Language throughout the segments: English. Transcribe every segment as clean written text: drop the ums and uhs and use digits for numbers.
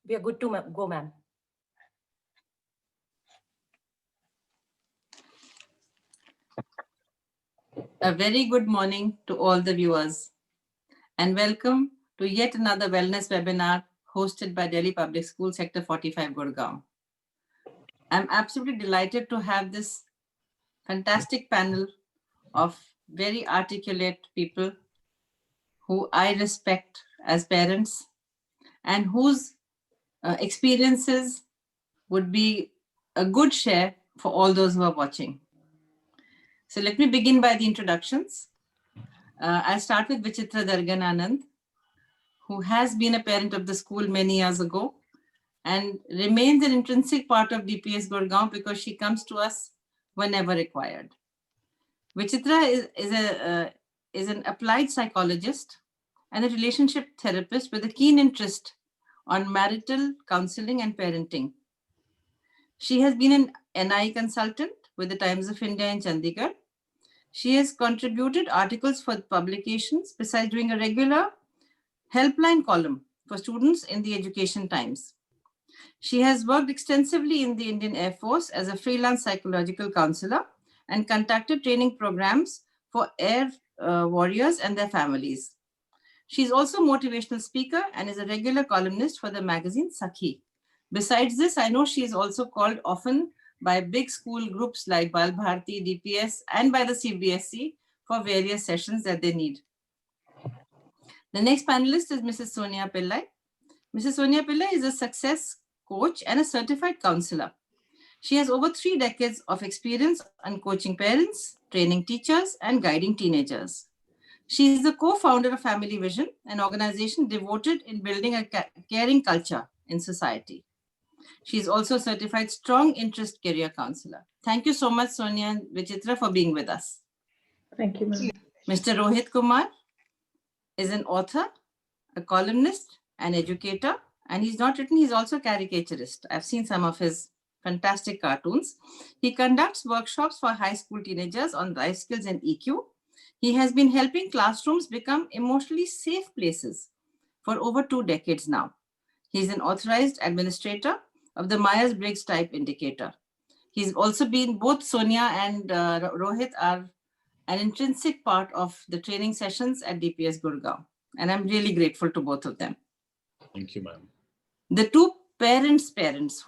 We are good to go, ma'am. A very good morning to all the viewers and welcome to yet another wellness webinar hosted by Delhi Public School Sector 45 Gurgaon. I'm absolutely delighted to have this fantastic panel of very articulate people who I respect as parents and whose experiences would be a good share for all those who are watching. So let me begin by the introductions. I'll start with Vichitra Dargananand, who has been a parent of the school many years ago and remains an intrinsic part of DPS Gurgaon because she comes to us whenever required. Vichitra is an applied psychologist and a relationship therapist with a keen interest on marital counseling and parenting. She has been an NI consultant with the Times of India in Chandigarh. She has contributed articles for publications besides doing a regular helpline column for students in the Education Times. She has worked extensively in the Indian Air Force as a freelance psychological counselor and conducted training programs for air warriors and their families. She is also a motivational speaker and is a regular columnist for the magazine Sakhi. Besides this, I know she is also called often by big school groups like Bal Bharati, DPS, and by the CBSE for various sessions that they need. The next panelist is Mrs. Sonia Pillai. Mrs. Sonia Pillai is a success coach and a certified counselor. She has over 3 decades of experience on coaching parents, training teachers, and guiding teenagers. She is the co-founder of Family Vision, an organization devoted in building a caring culture in society. She is also a certified strong interest career counselor. Thank you so much, Sonia and Vichitra, for being with us. Thank you, ma'am. Mr. Rohit Kumar is an author, a columnist, an educator, and he's not written, he's also a caricaturist. I've seen some of his fantastic cartoons. He conducts workshops for high school teenagers on life skills and EQ. He has been helping classrooms become emotionally safe places for over 2 decades now. He's an authorized administrator of the Myers-Briggs Type Indicator. He's also been, both Sonia and Rohit are an intrinsic part of the training sessions at DPS Gurgaon. And I'm really grateful to both of them. Thank you, ma'am. The two parents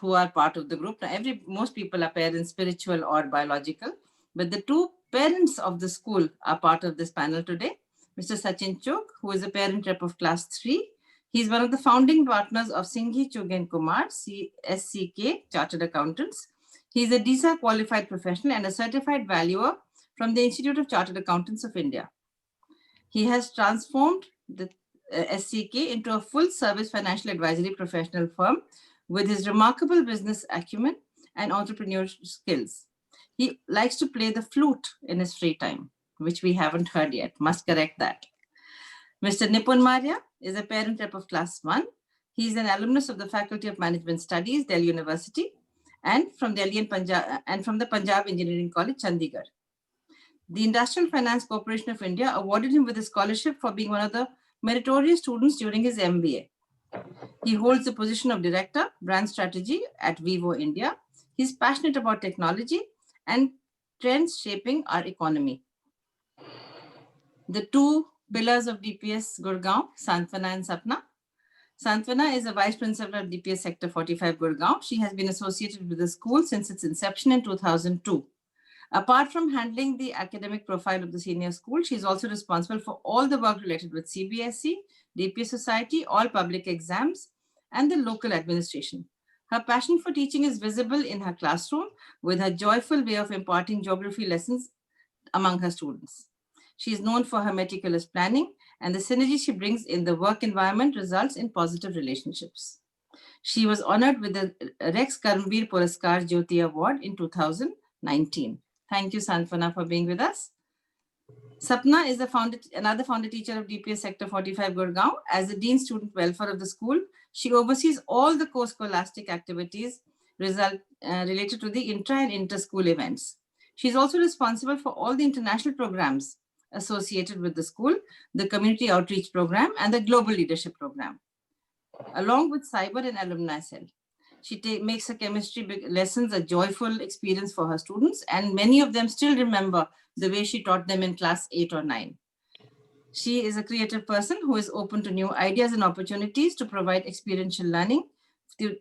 who are part of the group, now most people are parents, spiritual or biological, but the two parents of the school are part of this panel today. Mr. Sachin Chugh, who is a parent rep of class 3. He's one of the founding partners of Singhi Chugh and Kumar, SCK, Chartered Accountants. He's a DISA qualified professional and a certified valuer from the Institute of Chartered Accountants of India. He has transformed the SCK into a full-service financial advisory professional firm with his remarkable business acumen and entrepreneurial skills. He likes to play the flute in his free time, which we haven't heard yet. Must correct that. Mr. Nipun Maurya is a parent rep of class 1. He is an alumnus of the Faculty of Management Studies, Delhi University, and from Delhi and Punjab, and from the Punjab Engineering College, Chandigarh. The Industrial Finance Corporation of India awarded him with a scholarship for being one of the meritorious students during his MBA. He holds the position of Director, Brand Strategy at Vivo India. He's passionate about technology and trends shaping our economy. The two pillars of DPS Gurgaon, Santvana and Sapna. Santvana is a Vice Principal of DPS Sector 45 Gurgaon. She has been associated with the school since its inception in 2002. Apart from handling the academic profile of the senior school, she is also responsible for all the work related with CBSE, DPS Society, all public exams, and the local administration. Her passion for teaching is visible in her classroom with her joyful way of imparting geography lessons among her students. She is known for her meticulous planning, and the synergy she brings in the work environment results in positive relationships. She was honored with the Rex Karmveer Puraskar Jyoti Award in 2019. Thank you, Santvana, for being with us. Sapna is another founder teacher of DPS Sector 45 Gurgaon. As the Dean Student Welfare of the school, she oversees all the co-scholastic activities related to the intra and inter-school events. She is also responsible for all the international programs associated with the school, the community outreach program, and the global leadership program. along with cyber and alumni cell. She makes her chemistry lessons a joyful experience for her students, and many of them still remember the way she taught them in class 8 or 9. She is a creative person who is open to new ideas and opportunities to provide experiential learning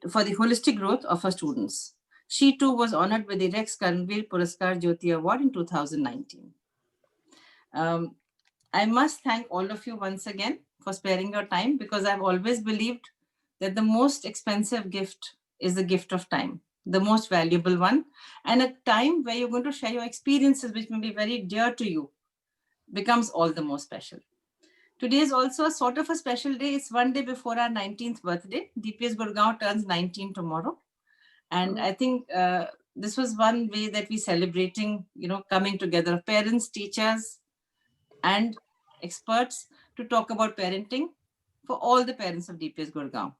for the holistic growth of her students. She too was honored with the Rex Karnveer Puraskar Jyoti Award in 2019. I must thank all of you once again for sparing your time, because I've always believed that the most expensive gift is the gift of time, the most valuable one, and a time where you're going to share your experiences, which may be very dear to you, becomes all the more special. Today is also a sort of a special day. It's one day before our 19th birthday. DPS Gurgaon turns 19 tomorrow. And I think this was one way that we celebrating, coming together of parents, teachers, and experts to talk about parenting for all the parents of DPS Gurgaon.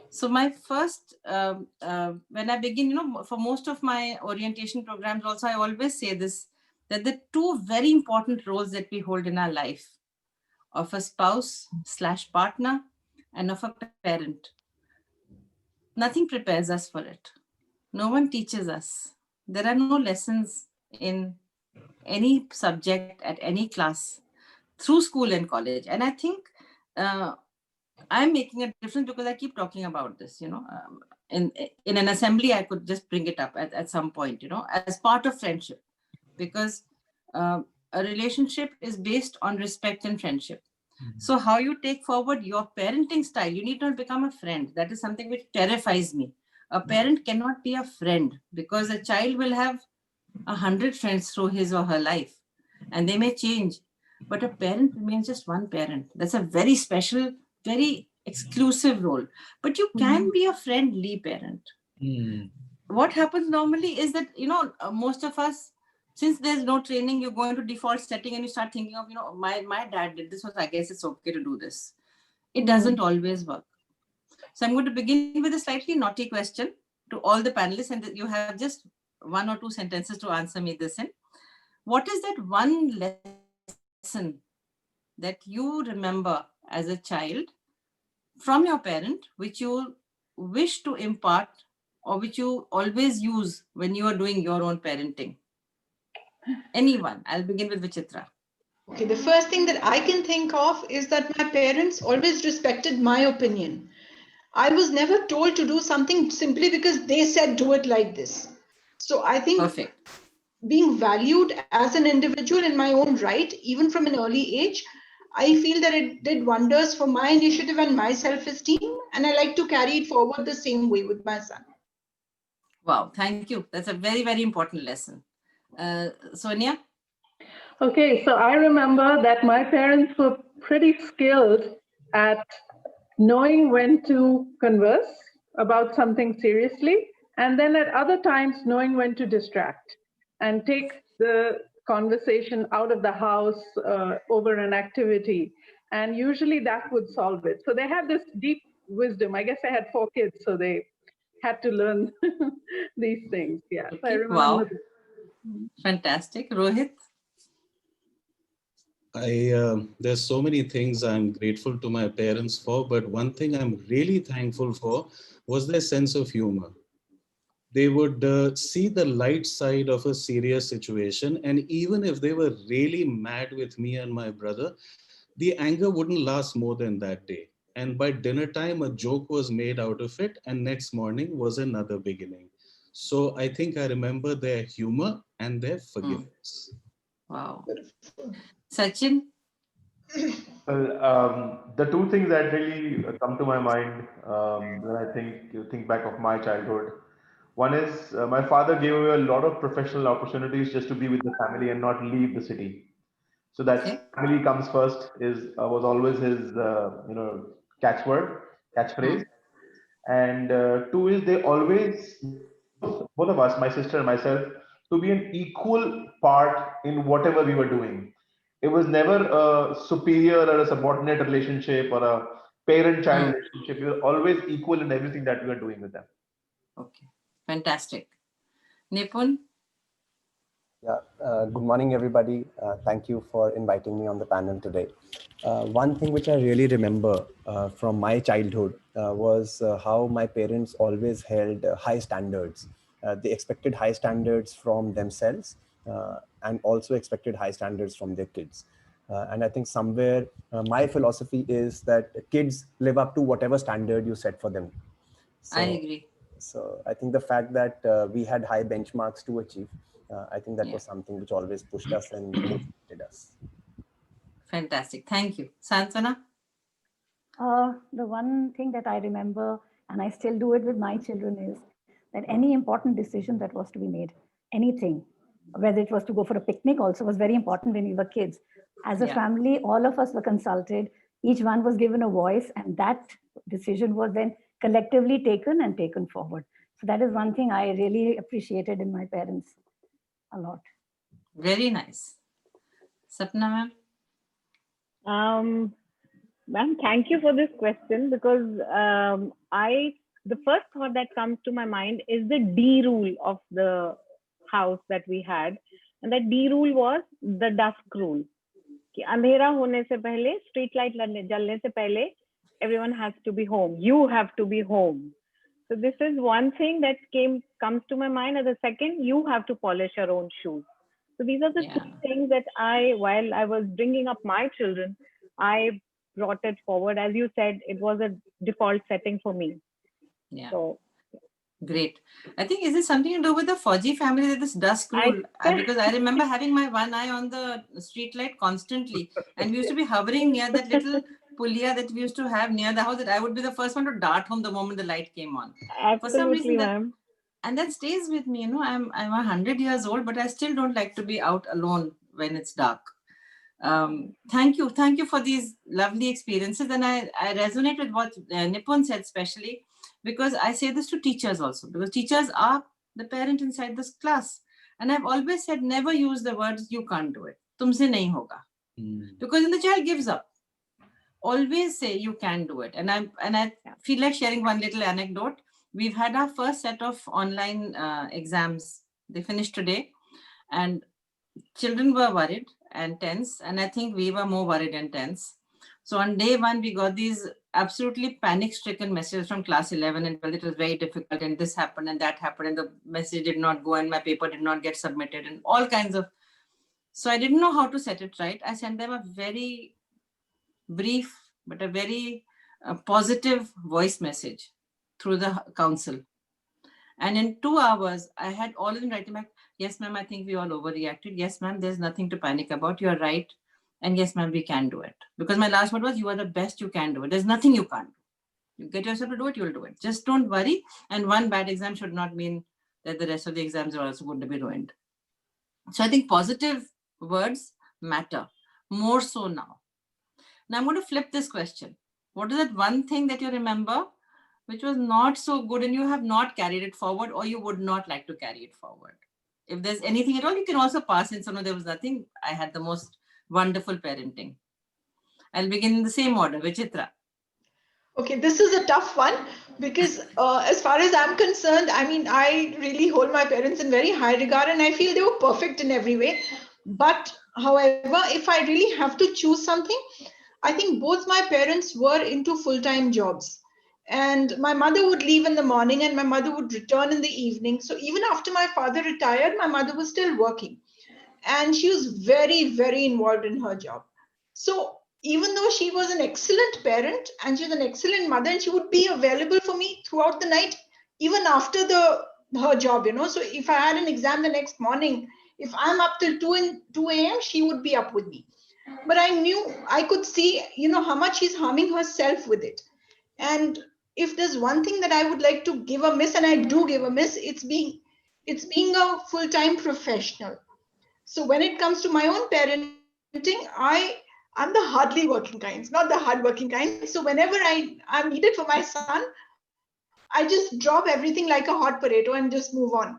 So my first, when I begin, for most of my orientation programs also, I always say this, that the two very important roles that we hold in our life, of a spouse/partner and of a parent, nothing prepares us for it. No one teaches us. There are no lessons in any subject at any class through school and college. And I think I'm making a difference because I keep talking about this, in an assembly, I could just bring it up at some point, as part of friendship, because a relationship is based on respect and friendship. So how you take forward your parenting style, you need not become a friend. That is something which terrifies me. A parent cannot be a friend, because a child will have 100 friends through his or her life, and they may change, but a parent remains just one parent. That's a very special, very exclusive role. But you can be a friendly parent. What happens normally is that, most of us, since there's no training, you go into default setting and you start thinking of, my dad did this, so I guess it's okay to do this. It doesn't always work. So I'm going to begin with a slightly naughty question to all the panelists, and you have just 1 or 2 sentences to answer me this in. What is that one lesson that you remember as a child from your parent, which you wish to impart, or which you always use when you are doing your own parenting? Anyone? I'll begin with Vichitra. Okay, the first thing that I can think of is that my parents always respected my opinion. I was never told to do something simply because they said do it like this. So I think Perfect. Being valued as an individual in my own right, even from an early age, I feel that it did wonders for my initiative and my self-esteem, and I like to carry it forward the same way with my son. Wow, thank you. That's a very, very important lesson. Sonia? Okay, so I remember that my parents were pretty skilled at knowing when to converse about something seriously, and then at other times knowing when to distract and take the conversation out of the house over an activity. And usually that would solve it. So they had this deep wisdom. I guess I had 4 kids, so they had to learn these things. Yeah, Okay. so I remember. Wow. Fantastic. Rohit? There's so many things I'm grateful to my parents for, but one thing I'm really thankful for was their sense of humor. They would see the light side of a serious situation, and even if they were really mad with me and my brother, the anger wouldn't last more than that day. And by dinner time, a joke was made out of it, and next morning was another beginning. So I think I remember their humor and their forgiveness. Wow. Sachin? Well, the two things that really come to my mind when I think back of my childhood. One is my father gave away a lot of professional opportunities just to be with the family and not leave the city. So Okay. that family comes first is was always his catchphrase. And two is they always both of us, my sister and myself, to be an equal part in whatever we were doing. It was never a superior or a subordinate relationship or a parent-child relationship. We were always equal in everything that we were doing with them. Okay. Fantastic. Nipun? Yeah, good morning, everybody. Thank you for inviting me on the panel today. One thing which I really remember from my childhood was how my parents always held high standards. They expected high standards from themselves and also expected high standards from their kids. And I think somewhere my philosophy is that kids live up to whatever standard you set for them. I So, agree. so I think the fact that we had high benchmarks to achieve, I think that Yeah. was something which always pushed us and motivated us. Fantastic. Thank you. Santana? The one thing that I remember, and I still do it with my children, is that any important decision that was to be made, anything, whether it was to go for a picnic, also was very important when we were kids. As a Yeah. family, all of us were consulted, each one was given a voice, and that decision was then collectively taken and taken forward. So that is one thing I really appreciated in my parents a lot. Very nice. Sapna ma'am? Ma'am, thank you for this question, because the first thought that comes to my mind is the D rule of the house that we had, and that D rule was the dusk rule. कि अंधेरा होने से पहले, street light जलने से पहले, everyone has to be home. You have to be home. So this is one thing that comes to my mind. And the second, you have to polish your own shoes. So these are the two things that while I was bringing up my children, I brought it forward. As you said, it was a default setting for me. Yeah. So great. I think, is this something to do with the Fauji family, that this dusk rule? Because I remember having my one eye on the street light constantly, and we used to be hovering near that little pulia that we used to have near the house, that I would be the first one to dart home the moment the light came on. Absolutely, for some reason, ma'am. And that stays with me. You know, I'm 100 years old, but I still don't like to be out alone when it's dark. Thank you for these lovely experiences, and I resonate with what Nipun said, especially because I say this to teachers also, because teachers are the parent inside this class, and I've always said never use the words "you can't do it," "tumse nahi hoga," because then the child gives up. Always say you can do it, and I feel like sharing one little anecdote. We've had our first set of online exams. They finished today, and children were worried and tense, and I think we were more worried and tense. So on day one, we got these absolutely panic-stricken messages from class 11 and 12. It was very difficult, and this happened and that happened, and the message did not go, and my paper did not get submitted, and all kinds of. So I didn't know how to set it right. I sent them a very brief but a very positive voice message through the council. And in 2 hours, I had all of them writing back, "Yes, ma'am, I think we all overreacted. Yes, ma'am, there's nothing to panic about. You're right. And yes, ma'am, we can do it." Because my last word was, "You are the best, you can do it. There's nothing you can't do. You get yourself to do it, you'll do it. Just don't worry." And one bad exam should not mean that the rest of the exams are also going to be ruined. So I think positive words matter more so now. Now I'm going to flip this question. What is that one thing that you remember which was not so good and you have not carried it forward, or you would not like to carry it forward? If there's anything at all, you can also pass in. So no, there was nothing. I had the most wonderful parenting. I'll begin in the same order. Vichitra. Okay, this is a tough one because as far as I'm concerned, I mean, I really hold my parents in very high regard and I feel they were perfect in every way. But however, if I really have to choose something, I think both my parents were into full-time jobs. And my mother would leave in the morning and my mother would return in the evening. So even after my father retired, my mother was still working. And she was very, very involved in her job. So even though she was an excellent parent and she was an excellent mother, and she would be available for me throughout the night, even after her job, you know. So if I had an exam the next morning, if I'm up till 2 a.m., she would be up with me. But I knew, I could see, you know, how much she's harming herself with it. And if there's one thing that I would like to give a miss, and I do give a miss, it's being a full-time professional. So when it comes to my own parenting, I'm the hardly working kind, not the hardworking kind. So whenever I'm needed for my son, I just drop everything like a hot potato and just move on.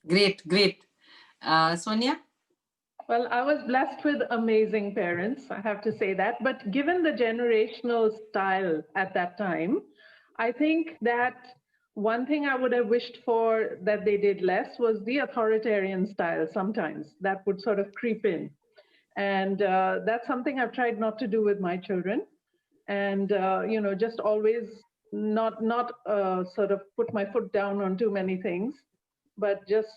Great, great. Sonia? Well, I was blessed with amazing parents, I have to say that. But given the generational style at that time, I think that one thing I would have wished for that they did less was the authoritarian style sometimes that would sort of creep in. And that's something I've tried not to do with my children. And, just always not sort of put my foot down on too many things, but just,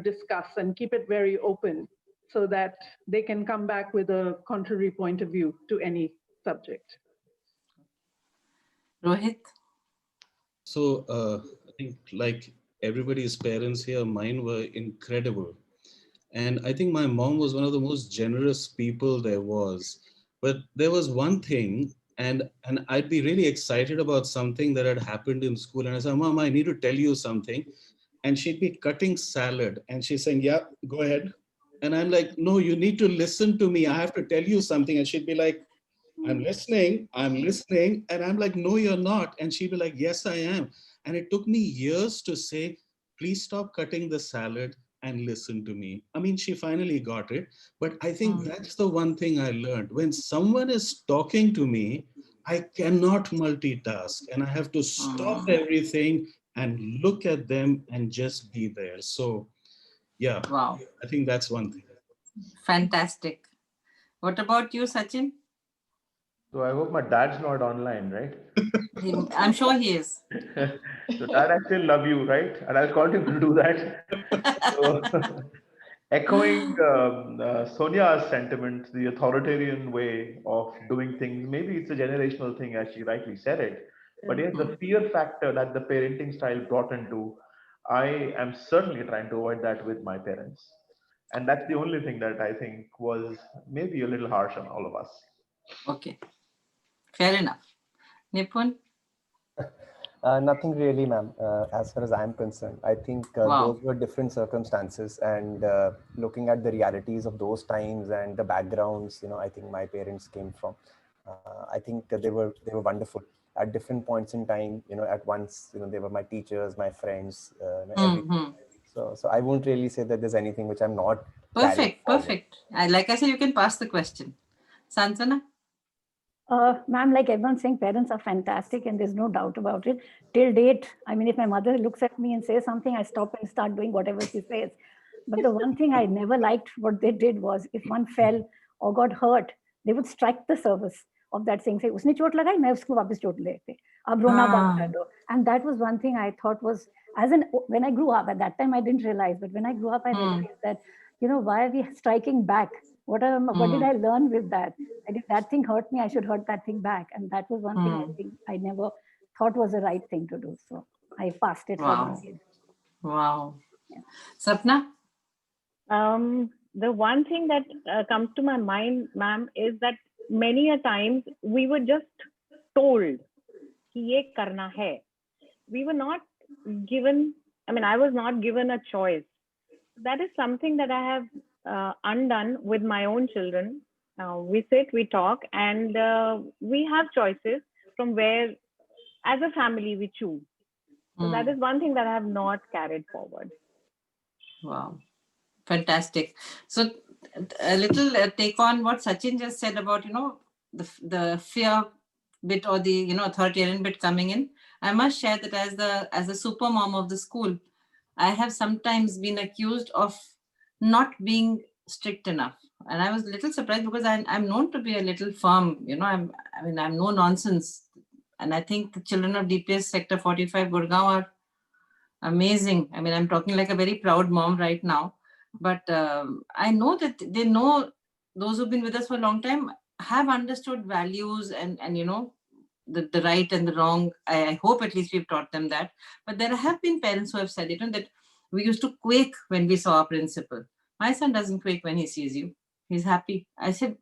discuss and keep it very open so that they can come back with a contrary point of view to any subject. Rohit? So I think like everybody's parents here, mine were incredible. And I think my mom was one of the most generous people there was. But there was one thing, and I'd be really excited about something that had happened in school. And I said, Mom, I need to tell you something. And she'd be cutting salad and she's saying, yeah, go ahead. And I'm like, no, you need to listen to me. I have to tell you something. And she'd be like, I'm listening. And I'm like, no, you're not. And she'd be like, yes, I am. And it took me years to say, please stop cutting the salad and listen to me. I mean, she finally got it. But I think that's the one thing I learned. When someone is talking to me, I cannot multitask and I have to stop everything and look at them and just be there. So yeah, Wow. I think that's one thing. Fantastic. What about you, Sachin? So I hope my dad's not online, right? I'm sure he is. So Dad, I still love you, right? And I'll continue to do that. So, echoing Sonia's sentiment, the authoritarian way of doing things, maybe it's a generational thing, as she rightly said it. But yes, the fear factor that the parenting style brought into, I am certainly trying to avoid that with my parents. And that's the only thing that I think was maybe a little harsh on all of us. Okay. Fair enough. Nipun? Nothing really, ma'am, as far as I'm concerned. I think Wow. those were different circumstances, and looking at the realities of those times and the backgrounds, I think my parents came from. I think they were wonderful at different points in time. At once, they were my teachers, my friends, everything. So I won't really say that there's anything which I'm not. Perfect. Like I said, you can pass the question. Sanjana? Ma'am, like everyone's saying, parents are fantastic and there's no doubt about it. Till date, I mean, if my mother looks at me and says something, I stop and start doing whatever she says. But the one thing I never liked what they did was if one fell or got hurt, they would strike the surface of that thing. Say, "Usne chot lagai, main usko wapas chot lete." Ab rona band kar do. And that was one thing I thought was, when I grew up, at that time I didn't realize, but when I grew up, I realized that, why are we striking back? What did I learn with that? If that thing hurt me, I should hurt that thing back. And that was one thing I think I never thought was the right thing to do. So I passed it. Wow. Wow. Yeah. Sapna? The one thing that comes to my mind, ma'am, is that many a times we were just told, ki ye karna hai. We were not given, I was not given a choice. That is something that I have undone with my own children. We sit, we talk, and we have choices from where, as a family, we choose. So that is one thing that I have not carried forward. Wow. Fantastic. So a little take on what Sachin just said about, the fear bit or the, authoritarian bit coming in. I must share that as a super mom of the school, I have sometimes been accused of not being strict enough. And I was a little surprised because I'm known to be a little firm, I'm no nonsense. And I think the children of DPS Sector 45 Gurgaon are amazing. I'm talking like a very proud mom right now. But I know that they know, those who've been with us for a long time have understood values and the right and the wrong. I hope at least we've taught them that. But there have been parents who have said, that we used to quake when we saw our principal. My son doesn't quake when he sees you. He's happy. I said,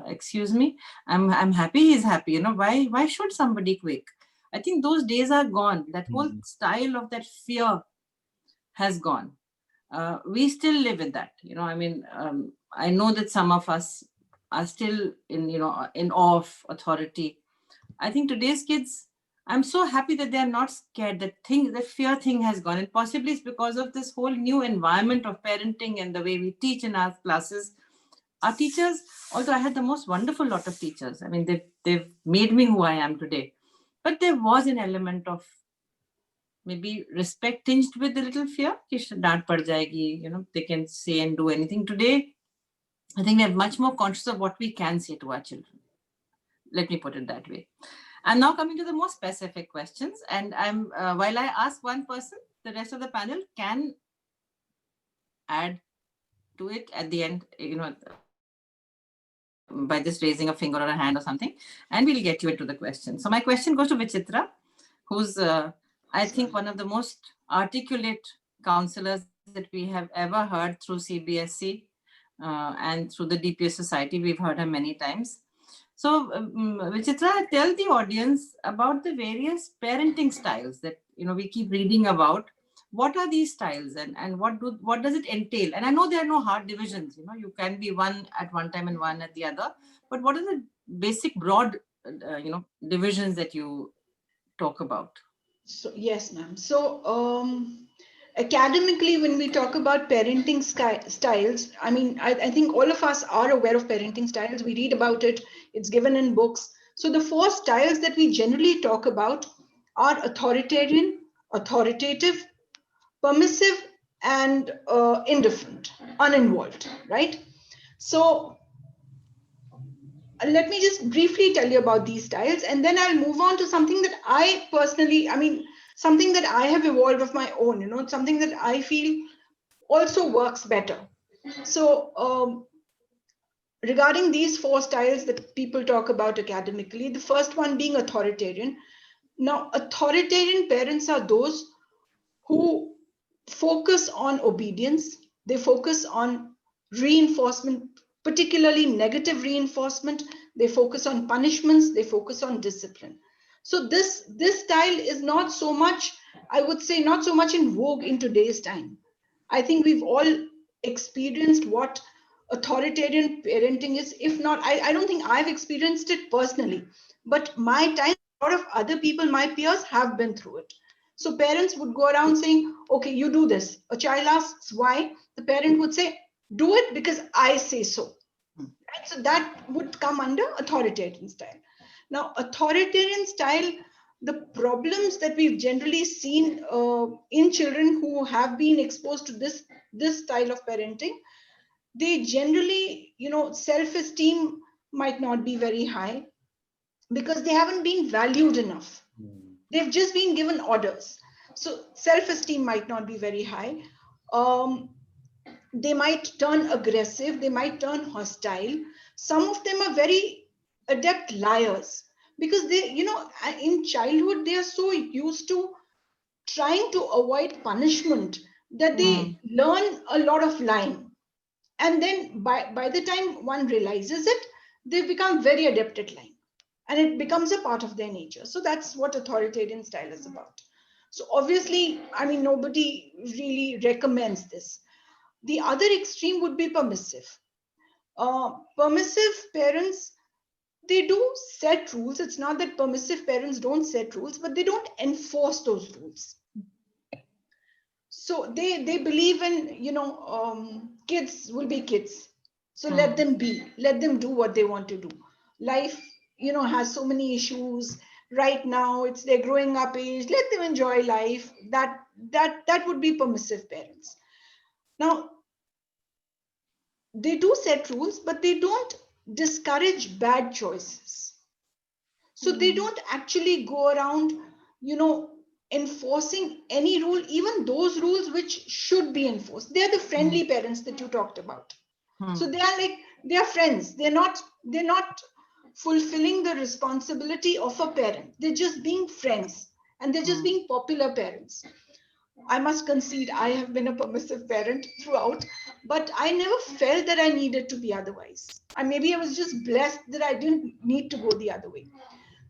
excuse me, I'm happy he's happy. Why should somebody quake? I think those days are gone. That whole style of that fear has gone. We still live in that. I know that some of us are still in awe of authority. I think today's kids, I'm so happy that they're not scared. The fear thing has gone. And possibly it's because of this whole new environment of parenting and the way we teach in our classes. Our teachers, although I had the most wonderful lot of teachers, they've made me who I am today. But there was an element of maybe respect tinged with a little fear. Daant pad jayegi, they can say and do anything. Today, I think we are much more conscious of what we can say to our children. Let me put it that way. And now coming to the more specific questions. And while I ask one person, the rest of the panel can add to it at the end, by just raising a finger or a hand or something, and we'll get you into the question. So my question goes to Vichitra, who's, I think, one of the most articulate counselors that we have ever heard through CBSE and through the DPS Society. We've heard her many times. So Vichitra, tell the audience about the various parenting styles that we keep reading about. What are these styles, and what does it entail? And I know there are no hard divisions. You can be one at one time and one at the other. But what are the basic broad, divisions that you talk about? So yes, ma'am. So academically, when we talk about parenting styles, I mean, I think all of us are aware of parenting styles. We read about it. It's given in books. So the 4 styles that we generally talk about are authoritarian, authoritative, permissive, and indifferent, uninvolved, right? So let me just briefly tell you about these styles, and then I'll move on to something that I personally, something that I have evolved of my own, something that I feel also works better. So regarding these 4 styles that people talk about academically, the first one being authoritarian. Now, authoritarian parents are those who focus on obedience. They focus on reinforcement, particularly negative reinforcement. They focus on punishments. They focus on discipline. So this style is not so much, I would say, not so much in vogue in today's time. I think we've all experienced what authoritarian parenting is. If not, I don't think I've experienced it personally, but my time, a lot of other people, my peers, have been through it. So parents would go around saying, okay, you do this. A child asks why. The parent would say, do it because I say so. Right? So that would come under authoritarian style. Now, authoritarian style, the problems that we've generally seen in children who have been exposed to this style of parenting, they generally, self-esteem might not be very high because they haven't been valued enough. They've just been given orders. So self-esteem might not be very high. They might turn aggressive. They might turn hostile. Some of them are very adept liars because they, in childhood, they are so used to trying to avoid punishment that they learn a lot of lying. And then by the time one realizes it, they become very adept at lying. And it becomes a part of their nature. So that's what authoritarian style is about. So obviously, nobody really recommends this. The other extreme would be permissive. Permissive parents, they do set rules. It's not that permissive parents don't set rules, but they don't enforce those rules. So they believe in, kids will be kids. So let them be, let them do what they want to do. Life, has so many issues right now. It's their growing up age. Let them enjoy life. That would be permissive parents. Now, they do set rules, but they don't discourage bad choices. So they don't actually go around, enforcing any rule, even those rules which should be enforced. They're the friendly parents that you talked about. So they are friends. They're not fulfilling the responsibility of a parent. They're just being friends, and they're just being popular parents. I must concede, I have been a permissive parent throughout, but I never felt that I needed to be otherwise. Maybe I was just blessed that I didn't need to go the other way.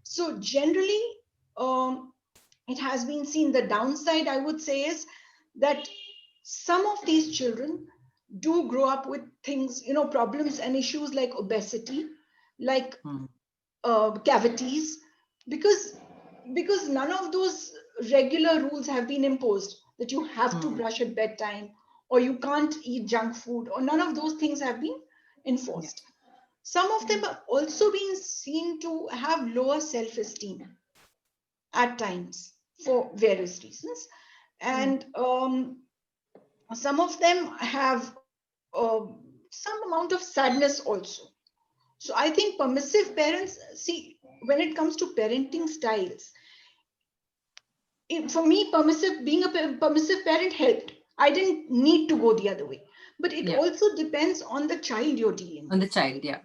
So generally, it has been seen. The downside, I would say, is that some of these children do grow up with things, problems and issues like obesity, like cavities, because none of those regular rules have been imposed, that you have to brush at bedtime or you can't eat junk food, or none of those things have been enforced. Some of them have also been seen to have lower self-esteem at times. for various reasons. And some of them have some amount of sadness also. So I think permissive parents, see, when it comes to parenting styles, for me, being a permissive parent helped. I didn't need to go the other way. But it also depends on the child you're dealing with. On the child, yeah.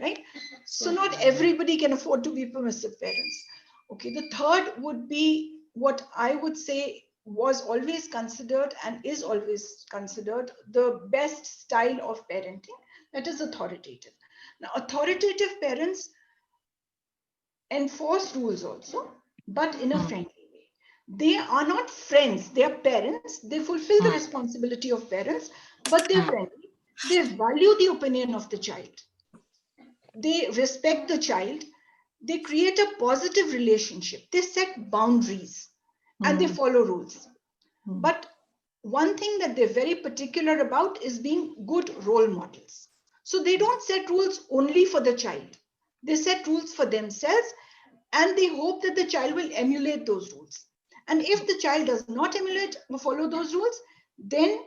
Right? So not everybody can afford to be permissive parents. Okay, the third would be what I would say was always considered and is always considered the best style of parenting, that is authoritative. Now, authoritative parents enforce rules also, but in a friendly way. They are not friends, they are parents. They fulfill the responsibility of parents, but they're friendly. They value the opinion of the child. They respect the child. They create a positive relationship. They set boundaries and they follow rules. But one thing that they're very particular about is being good role models. So they don't set rules only for the child. They set rules for themselves, and they hope that the child will emulate those rules. And if the child does not emulate or follow those rules, then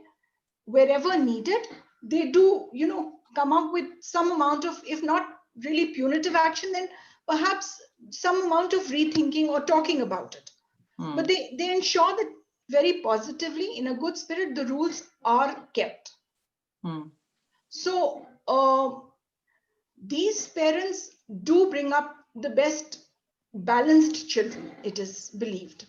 wherever needed, they do, come up with some amount of, if not really punitive action, then perhaps some amount of rethinking or talking about it. But they ensure that very positively, in a good spirit, the rules are kept. So these parents do bring up the best balanced children, it is believed.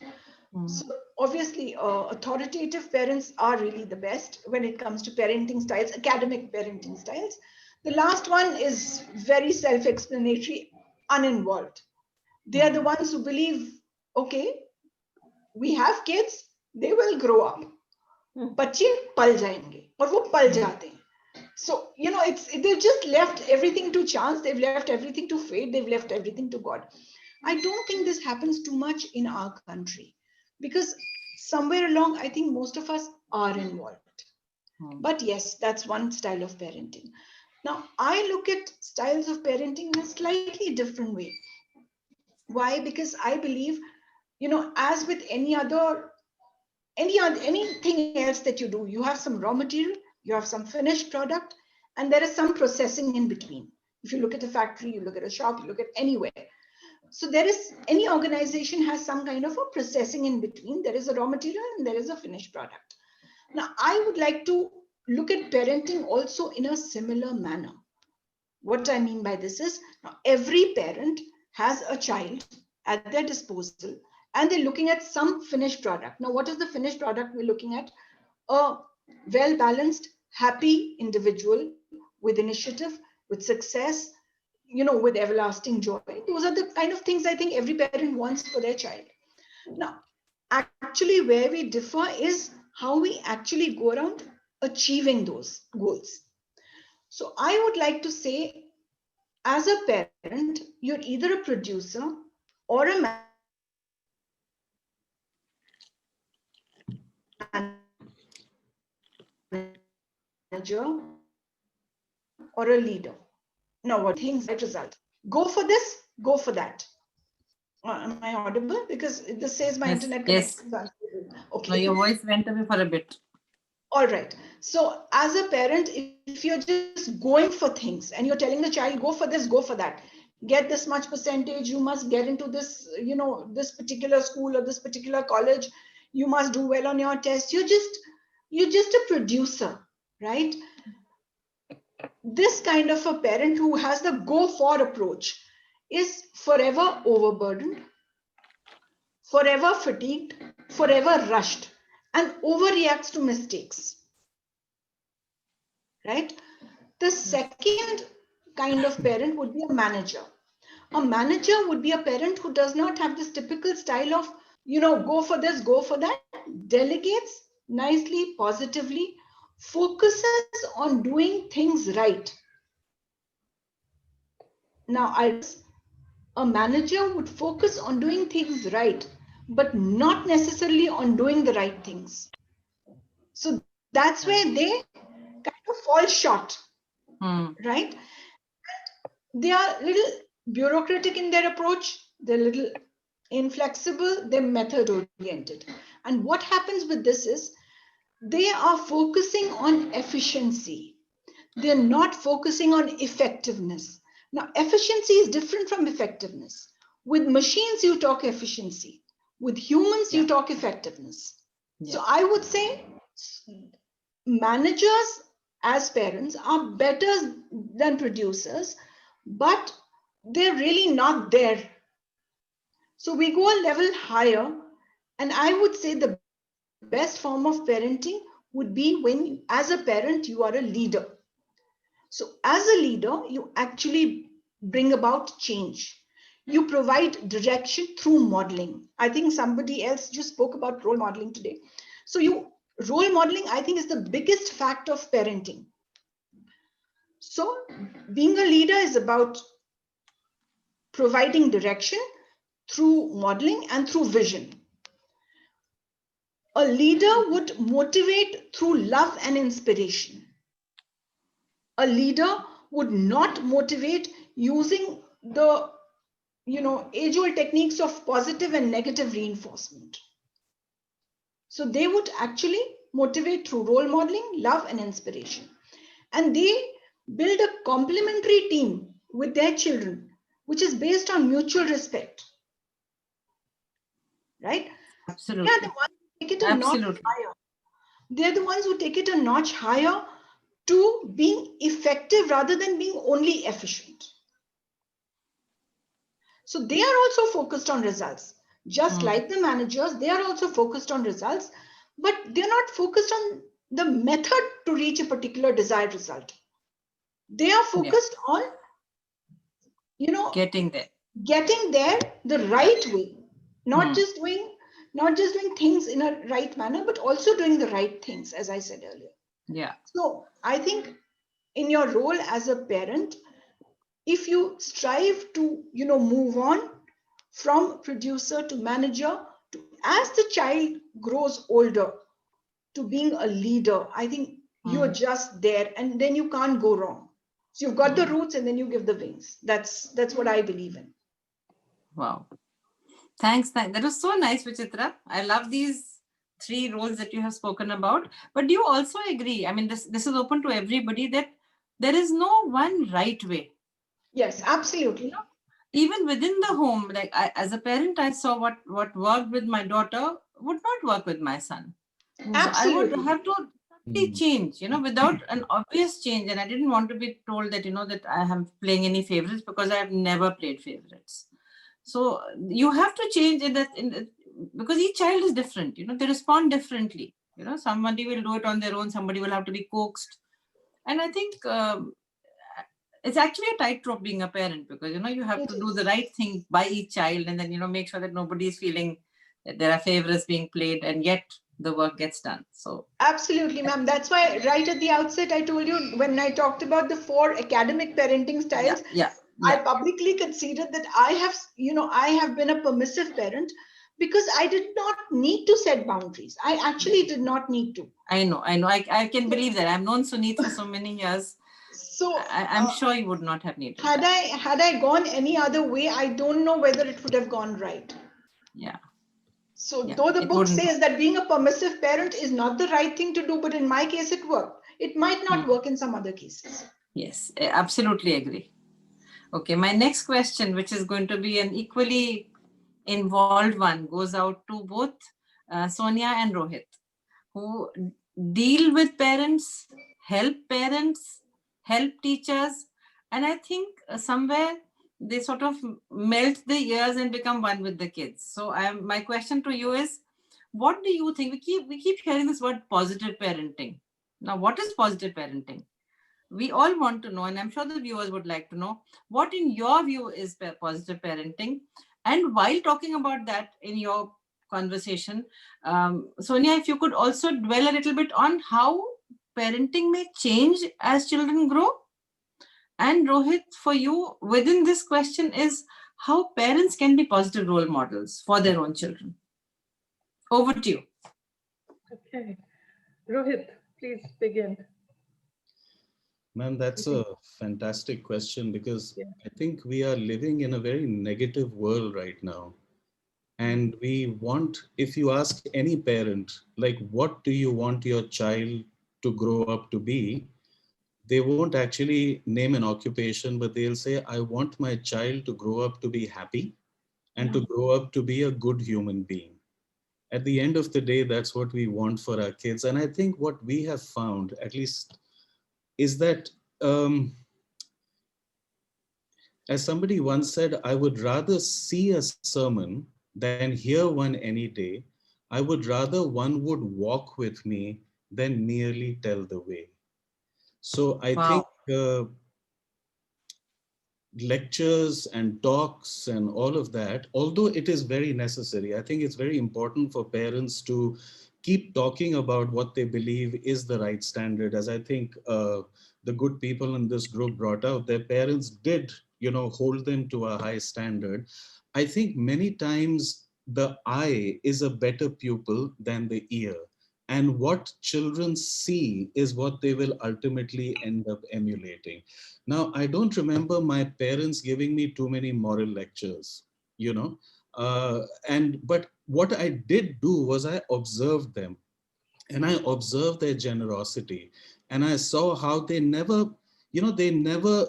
So obviously, authoritative parents are really the best when it comes to parenting styles, academic parenting styles. The last one is very self-explanatory, uninvolved. They are the ones who believe, okay, we have kids, they will grow up. बच्चे पल जाएंगे और वो पल जाते हैं. So, they've just left everything to chance. They've left everything to fate. They've left everything to God. I don't think this happens too much in our country, because somewhere along, I think most of us are involved. But yes, that's one style of parenting. Now, I look at styles of parenting in a slightly different way. Why? Because I believe, as with anything else that you do, you have some raw material, you have some finished product, and there is some processing in between. If you look at a factory, you look at a shop, you look at anywhere. So any organization has some kind of a processing in between. There is a raw material and there is a finished product. Now, I would like to look at parenting also in a similar manner. What I mean by this is, now every parent has a child at their disposal, and they're looking at some finished product. Now, what is the finished product we're looking at? A well-balanced, happy individual with initiative, with success, with everlasting joy. Those are the kind of things I think every parent wants for their child. Now, actually, where we differ is how we actually go around achieving those goals. So I would like to say, as a parent, you're either a producer or a manager or a leader. Now, what things that result? Go for this, go for that. Am I audible? Because this says my internet connection is unstable. Okay. No, your voice went away for a bit. All right. So as a parent, if you're just going for things and you're telling the child, go for this, go for that, get this much percentage, you must get into this, this particular school or this particular college, you must do well on your test. You're just a producer, right? This kind of a parent who has the go for approach is forever overburdened, forever fatigued, forever rushed, and overreacts to mistakes, right? The second kind of parent would be a manager. A manager would be a parent who does not have this typical style of, go for this, go for that, delegates nicely, positively, focuses on doing things right. Now, a manager would focus on doing things right, but not necessarily on doing the right things. So that's where they kind of fall short, right? And they are a little bureaucratic in their approach. They're a little inflexible, they're method oriented. And what happens with this is they are focusing on efficiency. They're not focusing on effectiveness. Now, efficiency is different from effectiveness. With machines, you talk efficiency. With humans, you talk effectiveness. So I would say managers as parents are better than producers, but they're really not there. So we go a level higher, and I would say the best form of parenting would be when, as a parent, you are a leader. So as a leader, you actually bring about change. You provide direction through modeling. I think somebody else just spoke about role modeling today. So role modeling, I think, is the biggest fact of parenting. So being a leader is about providing direction through modeling and through vision. A leader would motivate through love and inspiration. A leader would not motivate using the age-old techniques of positive and negative reinforcement. So they would actually motivate through role modeling, love, and inspiration. And they build a complementary team with their children, which is based on mutual respect. Right? Absolutely. They are the ones who take it a notch higher. They're the ones who take it a notch higher to being effective rather than being only efficient. So they are also focused on results. Just like the managers, they are also focused on results, but they're not focused on the method to reach a particular desired result. They are focused on, getting there the right way, not just doing things in a right manner, but also doing the right things, as I said earlier. Yeah. So I think in your role as a parent, if you strive to, move on from producer to manager, as the child grows older, to being a leader, I think you're just there, and then you can't go wrong. So you've got the roots, and then you give the wings. That's what I believe in. Wow. Thanks. That was so nice, Vichitra. I love these 3 roles that you have spoken about. But do you also agree? I mean, this is open to everybody, that there is no one right way. Yes, absolutely. Even within the home, like as a parent, I saw what worked with my daughter would not work with my son. Absolutely. So I would have to change, without an obvious change. And I didn't want to be told that, that I am playing any favorites, because I have never played favorites. So you have to change because each child is different, they respond differently. Somebody will do it on their own, somebody will have to be coaxed. And I think it's actually a tightrope being a parent, because, you have to do the right thing by each child, and then, make sure that nobody is feeling that there are favorites being played, and yet the work gets done. So absolutely, ma'am. That's why right at the outset, I told you, when I talked about the 4 academic parenting styles, I publicly conceded that I have been a permissive parent, because I did not need to set boundaries. I actually did not need to. I know. I can believe that. I've known Suneet for so many years. So I'm sure you would not have needed had I gone any other way, I don't know whether it would have gone right. Yeah. So though the book says that being a permissive parent is not the right thing to do, but in my case it worked. It might not work in some other cases. Yes, I absolutely agree. Okay, my next question, which is going to be an equally involved one, goes out to both Sonia and Rohit, who deal with parents, help teachers, and I think somewhere they sort of melt the ears and become one with the kids. So my question to you is, what do you think? We keep hearing this word positive parenting. Now, what is positive parenting? We all want to know, and I'm sure the viewers would like to know, what in your view is positive parenting? And while talking about that in your conversation, Sonia, if you could also dwell a little bit on how parenting may change as children grow. And Rohit, for you, within this question is how parents can be positive role models for their own children. Over to you. Okay. Rohit, please begin. Ma'am, that's a fantastic question, because I think we are living in a very negative world right now. And we want, if you ask any parent, like, what do you want your child to grow up to be? They won't actually name an occupation, but they'll say, I want my child to grow up to be happy and to grow up to be a good human being. At the end of the day, that's what we want for our kids. And I think what we have found, at least, is that, as somebody once said, I would rather see a sermon than hear one any day. I would rather one would walk with me than merely tell the way. So I think Wow. Lectures and talks and all of that, although it is very necessary, I think it's very important for parents to keep talking about what they believe is the right standard. As I think the good people in this group brought out, their parents did, hold them to a high standard. I think many times the eye is a better pupil than the ear. And what children see is what they will ultimately end up emulating. Now, I don't remember my parents giving me too many moral lectures, you know, but what I did do was I observed them, and I observed their generosity, and I saw how they never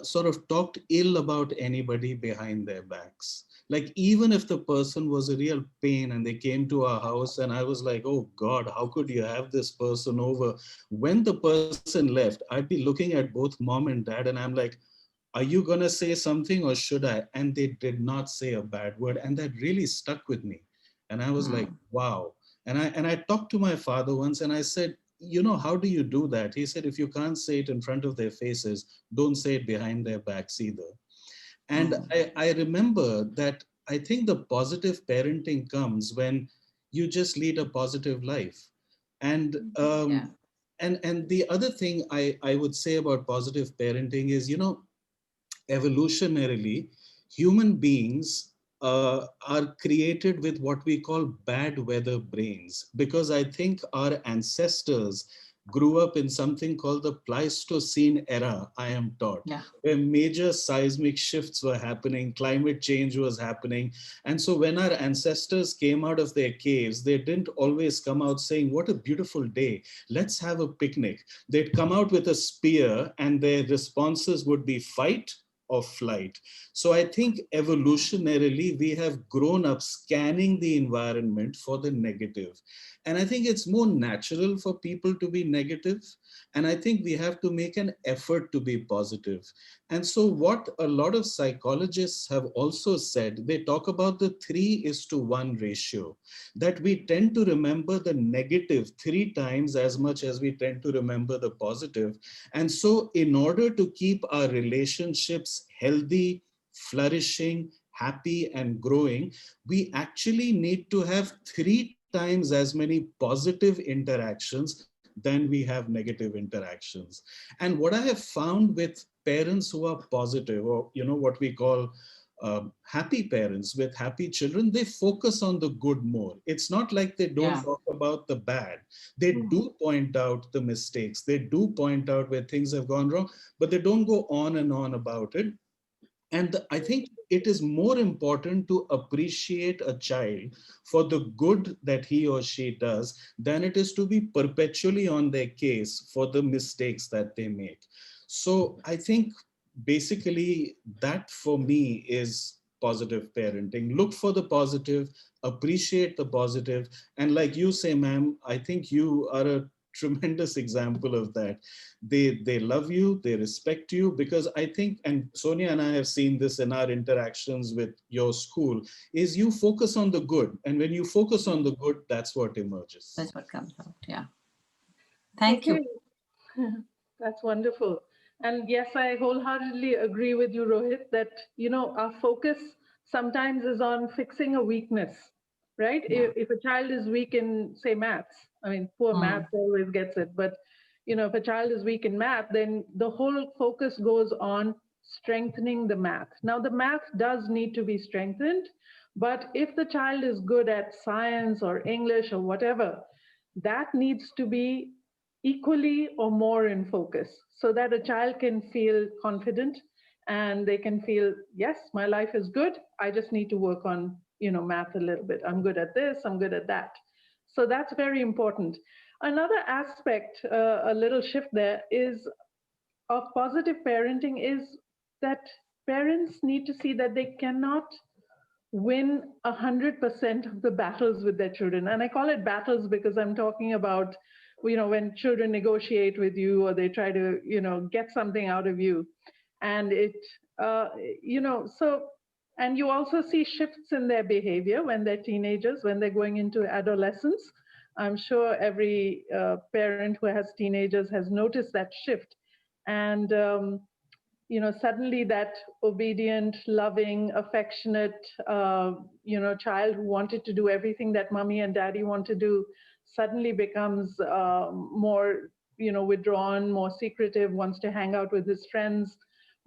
sort of talked ill about anybody behind their backs. Like, even if the person was a real pain and they came to our house and I was like, oh God, how could you have this person over? When the person left, I'd be looking at both mom and dad and I'm like, are you going to say something or should I? And they did not say a bad word. And that really stuck with me. And I was like, wow. And I talked to my father once and I said, how do you do that? He said, if you can't say it in front of their faces, don't say it behind their backs either. And I remember that I think the positive parenting comes when you just lead a positive life. And and the other thing I would say about positive parenting is, evolutionarily, human beings are created with what we call bad weather brains, because I think our ancestors grew up in something called the Pleistocene era, I am taught, where major seismic shifts were happening, climate change was happening. And so when our ancestors came out of their caves, they didn't always come out saying, what a beautiful day, let's have a picnic. They'd come out with a spear and their responses would be fight or flight. So I think evolutionarily, we have grown up scanning the environment for the negative. And I think it's more natural for people to be negative. And I think we have to make an effort to be positive. And so what a lot of psychologists have also said, they talk about the 3:1 ratio, that we tend to remember the negative 3 times as much as we tend to remember the positive. And so in order to keep our relationships healthy, flourishing, happy, and growing, we actually need to have 3 times as many positive interactions than we have negative interactions. And what I have found with parents who are positive, or what we call happy parents with happy children, they focus on the good more. It's not like they don't talk about the bad. They do point out the mistakes. They do point out where things have gone wrong, but they don't go on and on about it. And I think it is more important to appreciate a child for the good that he or she does than it is to be perpetually on their case for the mistakes that they make. So I think basically that for me is positive parenting. Look for the positive, appreciate the positive, and like you say, ma'am, I think you are a tremendous example of that. They love you, they respect you, because I think, and Sonia and I have seen this in our interactions with your school, is you focus on the good, and when you focus on the good, that's what emerges. That's what comes out. Yeah. Thank you. That's wonderful. And yes, I wholeheartedly agree with you, Rohit, that our focus sometimes is on fixing a weakness, right? If a child is weak in, say, maths, I mean, poor maths always gets it, but if a child is weak in math, then the whole focus goes on strengthening the math. Now, the math does need to be strengthened, but if the child is good at science or English or whatever, that needs to be equally or more in focus, so that a child can feel confident and they can feel, yes, my life is good. I just need to work on math a little bit. I'm good at this, I'm good at that. So that's very important. Another aspect, a little shift there, is of positive parenting is that parents need to see that they cannot win 100% of the battles with their children. And I call it battles because I'm talking about, when children negotiate with you or they try to, get something out of you. And and you also see shifts in their behavior when they're teenagers, when they're going into adolescence. I'm sure every parent who has teenagers has noticed that shift. And, suddenly that obedient, loving, affectionate, child who wanted to do everything that mommy and daddy want to do suddenly becomes more, withdrawn, more secretive, wants to hang out with his friends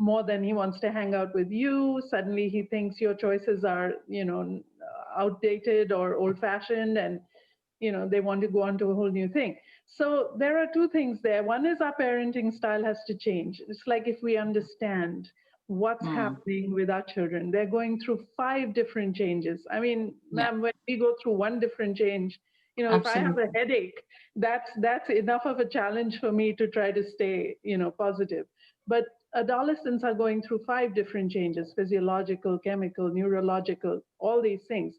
more than he wants to hang out with you. Suddenly he thinks your choices are, outdated or old-fashioned, and they want to go on to a whole new thing. So there are two things there. One is our parenting style has to change. It's like if we understand what's happening with our children, they're going through 5 different changes. I mean, ma'am, when we go through one different change, if I have a headache, that's enough of a challenge for me to try to stay, positive. But adolescents are going through 5 different changes: physiological, chemical, neurological, all these things.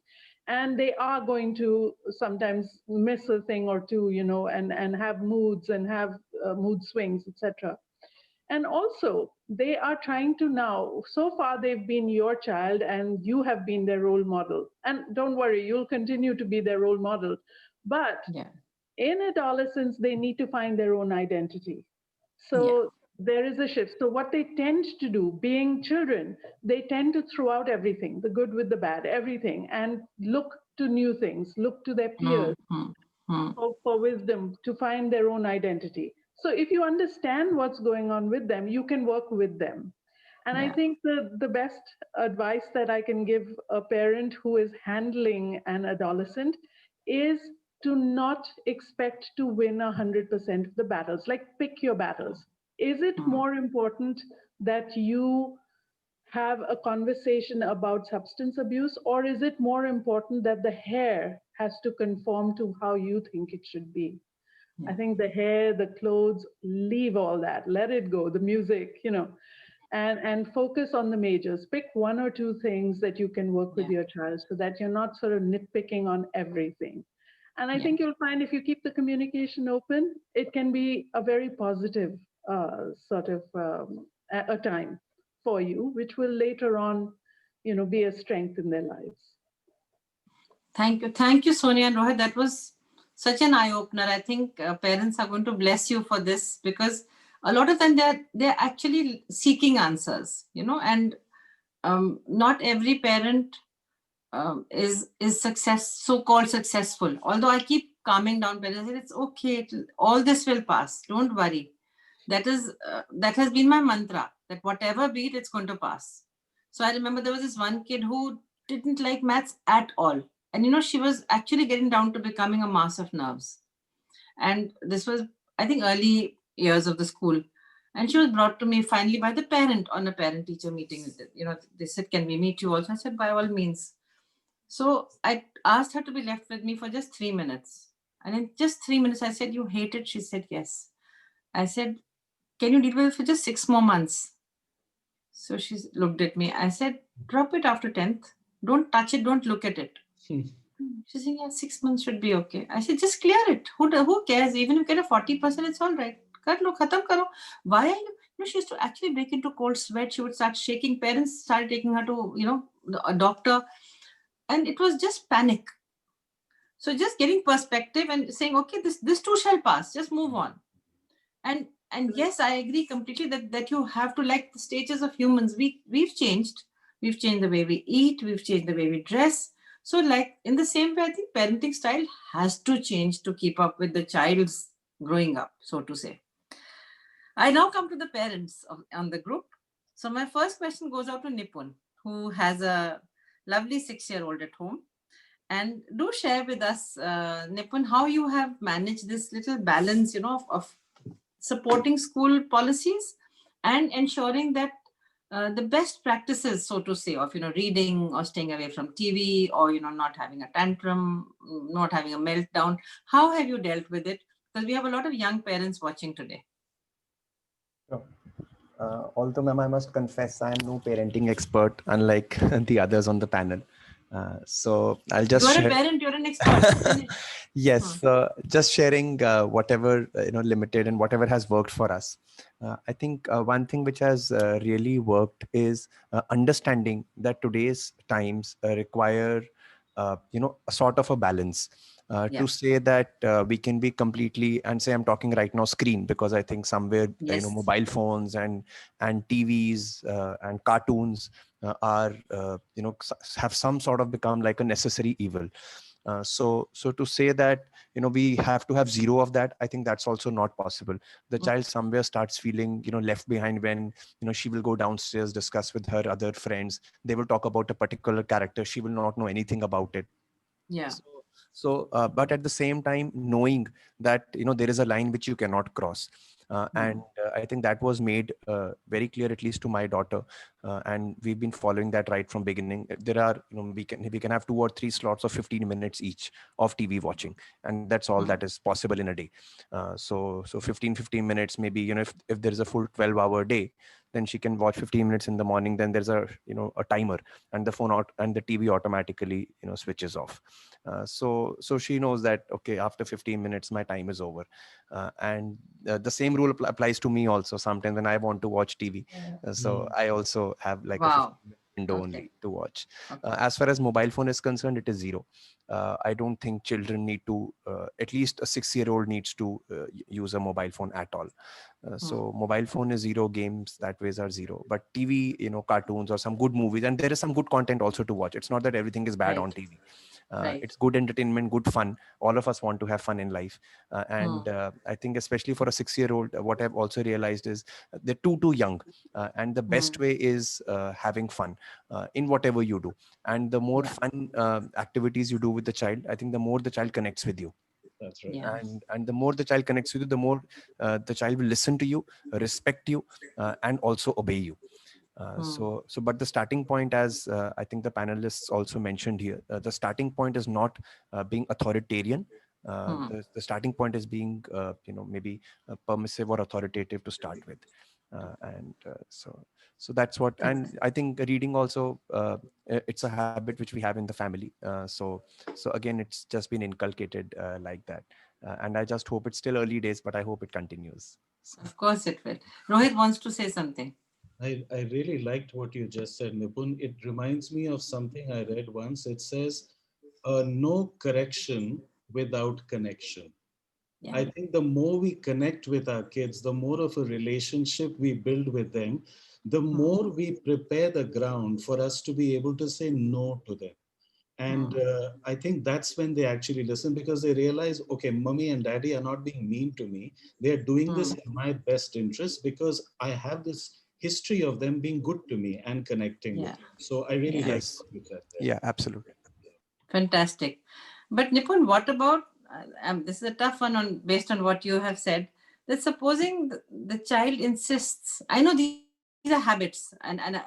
And they are going to sometimes miss a thing or two, and have moods and have mood swings, etc. And also, they are trying to now, so far they've been your child and you have been their role model. And don't worry, you'll continue to be their role model. But in adolescence, they need to find their own identity. So there is a shift. So what they tend to do, being children, they tend to throw out everything, the good with the bad, everything, and look to new things, look to their peers for wisdom, to find their own identity. So if you understand what's going on with them, you can work with them. And I think the best advice that I can give a parent who is handling an adolescent is to not expect to win 100% of the battles. Like, pick your battles. Is it more important that you have a conversation about substance abuse, or is it more important that the hair has to conform to how you think it should be? I think the hair, the clothes, leave all that, let it go, the music, and focus on the majors. Pick 1 or 2 things that you can work with your child so that you're not sort of nitpicking on everything. And I think you'll find if you keep the communication open, it can be a very positive sort of a time for you, which will later on, be a strength in their lives. Thank you, Sonia and Rohit. That was such an eye-opener. I think parents are going to bless you for this, because a lot of them they're actually seeking answers, and not every parent is so-called successful. Although I keep calming down parents, I say, it's okay, all this will pass, don't worry. That has been my mantra, that whatever be it, it's going to pass. So I remember there was this one kid who didn't like maths at all. And she was actually getting down to becoming a mass of nerves. And this was, I think, early years of the school. And she was brought to me finally by the parent on a parent-teacher meeting. They said, can we meet you also? I said, by all means. So I asked her to be left with me for just 3 minutes. And in just 3 minutes, I said, you hate it? She said, yes. I said, can you deal with it for just 6 more months? So she looked at me. I said, drop it after 10th. Don't touch it. Don't look at it. She said, yeah, 6 months should be okay. I said, just clear it. Who cares? Even if you get a 40%, it's all right. Kar lo, khatam karo. Why are you? She used to actually break into cold sweat. She would start shaking. Parents started taking her to, a doctor. And it was just panic. So just getting perspective and saying, okay, this too shall pass. Just move on. And yes, I agree completely that you have to, like the stages of humans, we've changed. We've changed the way we eat. We've changed the way we dress. So like in the same way, I think parenting style has to change to keep up with the child's growing up, so to say. I now come to the parents on the group. So my first question goes out to Nipun, who has a lovely 6-year-old at home. And do share with us, Nipun, how you have managed this little balance, of supporting school policies and ensuring that the best practices, so to say, of reading or staying away from TV, or not having a tantrum, not having a meltdown. How have you dealt with it? Because we have a lot of young parents watching today. Sure. Although, ma'am, I must confess, I am no parenting expert, unlike the others on the panel. So I'll just You're share. a parent, you're an expert. Yes, just sharing whatever limited and whatever has worked for us. I think one thing which has really worked is understanding that today's times require a sort of a balance. Yeah. To say that we can be completely, and say I'm talking right now screen, because I think somewhere Yes. mobile phones and TVs and cartoons are have some sort of become like a necessary evil. So to say that we have to have zero of that, I think that's also not possible. The child somewhere starts feeling left behind when she will go downstairs, discuss with her other friends. They will talk about a particular character. She will not know anything about it. Yeah. So but at the same time, knowing that there is a line which you cannot cross, and I think that was made very clear, at least to my daughter, and we've been following that right from beginning. There are we can have 2 or 3 slots of 15 minutes each of TV watching, and that's all that is possible in a day. So 15 minutes, maybe if there is a full 12-hour day, then she can watch 15 minutes in the morning. Then there's a a timer, and the phone out and the TV automatically switches off. So she knows that, okay, after 15 minutes my time is over. And the same rule applies to me also. Sometimes when I want to watch TV, so I also have like a 15-minute window only to watch. As far as mobile phone is concerned, it is zero. I don't think children need to, at least a 6-year-old needs to use a mobile phone at all. So mobile phone is zero, games that ways are zero, but TV, cartoons or some good movies, and there is some good content also to watch. It's not that everything is bad on TV. It's good entertainment, good fun. All of us want to have fun in life. And I think especially for a 6-year-old, what I've also realized is they're too young. And the best way is having fun in whatever you do. And the more fun activities you do with the child, I think the more the child connects with you. That's right. Yeah. And the more the child connects with you, the more the child will listen to you, respect you, and also obey you. But the starting point, as I think the panelists also mentioned here, the starting point is not being authoritarian. The starting point is being, maybe permissive or authoritative to start with. So that's what, and I think reading also, it's a habit which we have in the family. So again, it's just been inculcated like that. And I just hope it's still early days, but I hope it continues. Of course it will. Rohit wants to say something. I really liked what you just said, Nipun. It reminds me of something I read once. It says, no correction without connection. Yeah. I think the more we connect with our kids, the more of a relationship we build with them, the more we prepare the ground for us to be able to say no to them. And I think that's when they actually listen, because they realize, okay, mommy and daddy are not being mean to me. They're doing this in my best interest because I have this history of them being good to me and connecting with me. So I really like what you said there. Yeah, absolutely. Fantastic. But Nipun, what about, this is a tough one based on what you have said, that supposing the child insists, I know these are habits, and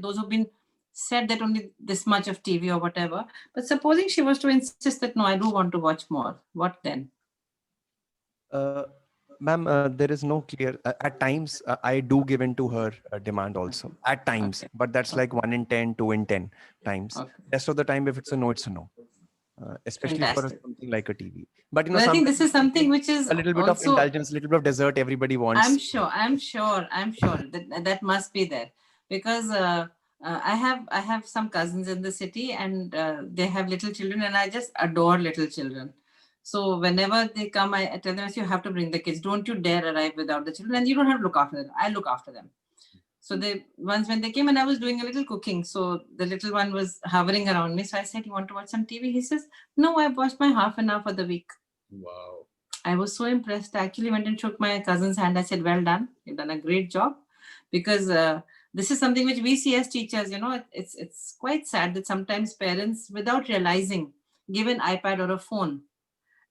those who've been said that only this much of TV or whatever, but supposing she was to insist that, no, I do want to watch more, what then? Ma'am, there is no clear, at times I do give in to her demand also, at times, but that's like 1 in 10, 2 in 10 times. Rest of the time, if it's a no, it's a no. Especially Fantastic. for something like a TV. But I think this is something which is a little bit also, of indulgence, a little bit of dessert everybody wants. I'm sure that must be there, because I have some cousins in the city, and they have little children, and I just adore little children. So whenever they come, I tell them, you have to bring the kids. Don't you dare arrive without the children, and you don't have to look after them. I look after them. So once when they came, and I was doing a little cooking, so the little one was hovering around me. So I said, you want to watch some TV? He says, no, I've watched my half an hour for the week. Wow. I was so impressed. I actually went and shook my cousin's hand. I said, well done. You've done a great job. Because this is something which we see as teachers, it's quite sad that sometimes parents, without realizing, give an iPad or a phone,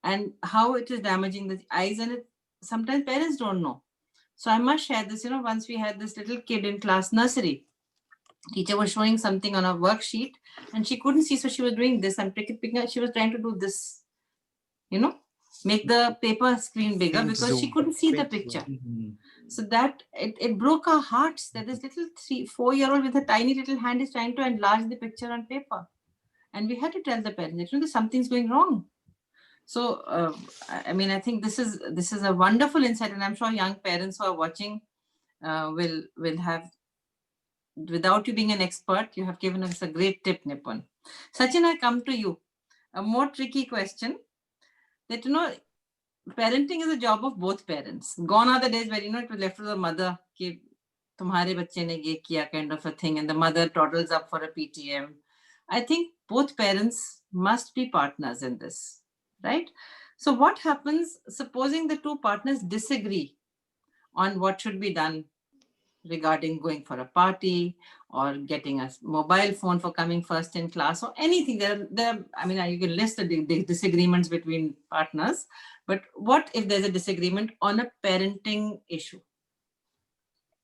and how it is damaging the eyes. And sometimes parents don't know. So I must share this, once we had this little kid in class nursery. Teacher was showing something on a worksheet and she couldn't see. So she was doing this and she was trying to do this, make the paper screen bigger because she couldn't see the picture. So that it broke our hearts that this little 3-4-year-old with a tiny little hand is trying to enlarge the picture on paper. And we had to tell the parents, something's going wrong. So, I think this is a wonderful insight, and I'm sure young parents who are watching will have, without you being an expert, you have given us a great tip, Nipun. Sachin, I come to you. A more tricky question that, parenting is a job of both parents. Gone are the days where, it was left to the mother, ki, tumhare bacche ne ye kiya, kind of a thing, and the mother toddles up for a PTM. I think both parents must be partners in this, right? So what happens, supposing the two partners disagree on what should be done regarding going for a party or getting a mobile phone for coming first in class or anything? You can list the disagreements between partners, but what if there's a disagreement on a parenting issue?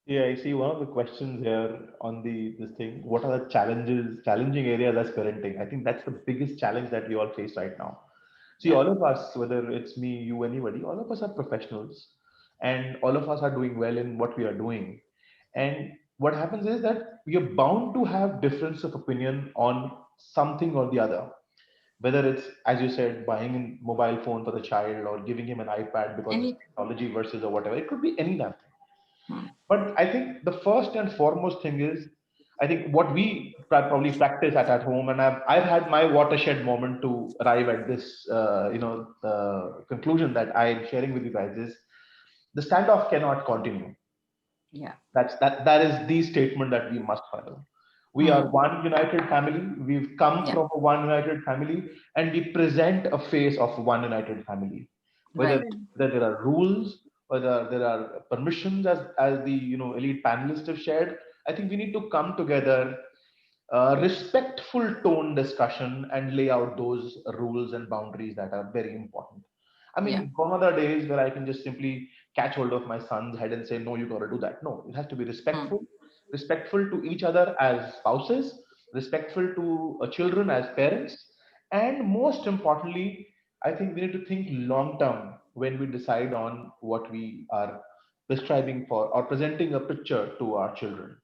Yeah, I see one of the questions here on this thing. What are the challenging areas as parenting? I think that's the biggest challenge that we all face right now. See, all of us, whether it's me, you, anybody, all of us are professionals and all of us are doing well in what we are doing. And what happens is that we are bound to have difference of opinion on something or the other. Whether it's, as you said, buying a mobile phone for the child or giving him an iPad because of technology versus or whatever, it could be any damn thing. But I think the first and foremost thing is, I think what we probably practice at home, and I've had my watershed moment to arrive at this, conclusion that I'm sharing with you guys is the standoff cannot continue. Yeah, that is the statement that we must follow. We are one united family. We've come from a one united family, and we present a face of one united family. Whether there are rules, whether there are permissions, as the elite panelists have shared, I think we need to come together, respectful tone discussion, and lay out those rules and boundaries that are very important. Gone are the days where I can just simply catch hold of my son's head and say, no, you got to do that. No, it has to be respectful to each other as spouses, respectful to children as parents. And most importantly, I think we need to think long term when we decide on what we are prescribing for or presenting a picture to our children.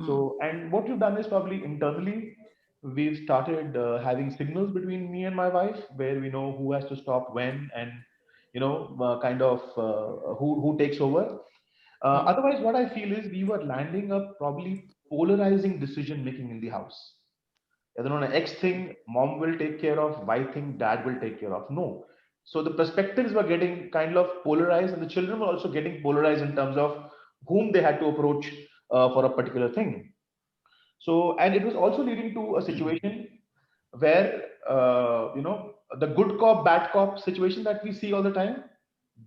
So, and what we've done is probably internally, we've started having signals between me and my wife where we know who has to stop when and, who takes over. Otherwise, what I feel is we were landing up probably polarizing decision making in the house. On an X thing, mom will take care of, Y thing, dad will take care of. No. So the perspectives were getting kind of polarized, and the children were also getting polarized in terms of whom they had to approach for a particular thing. So, and it was also leading to a situation where, the good cop, bad cop situation that we see all the time,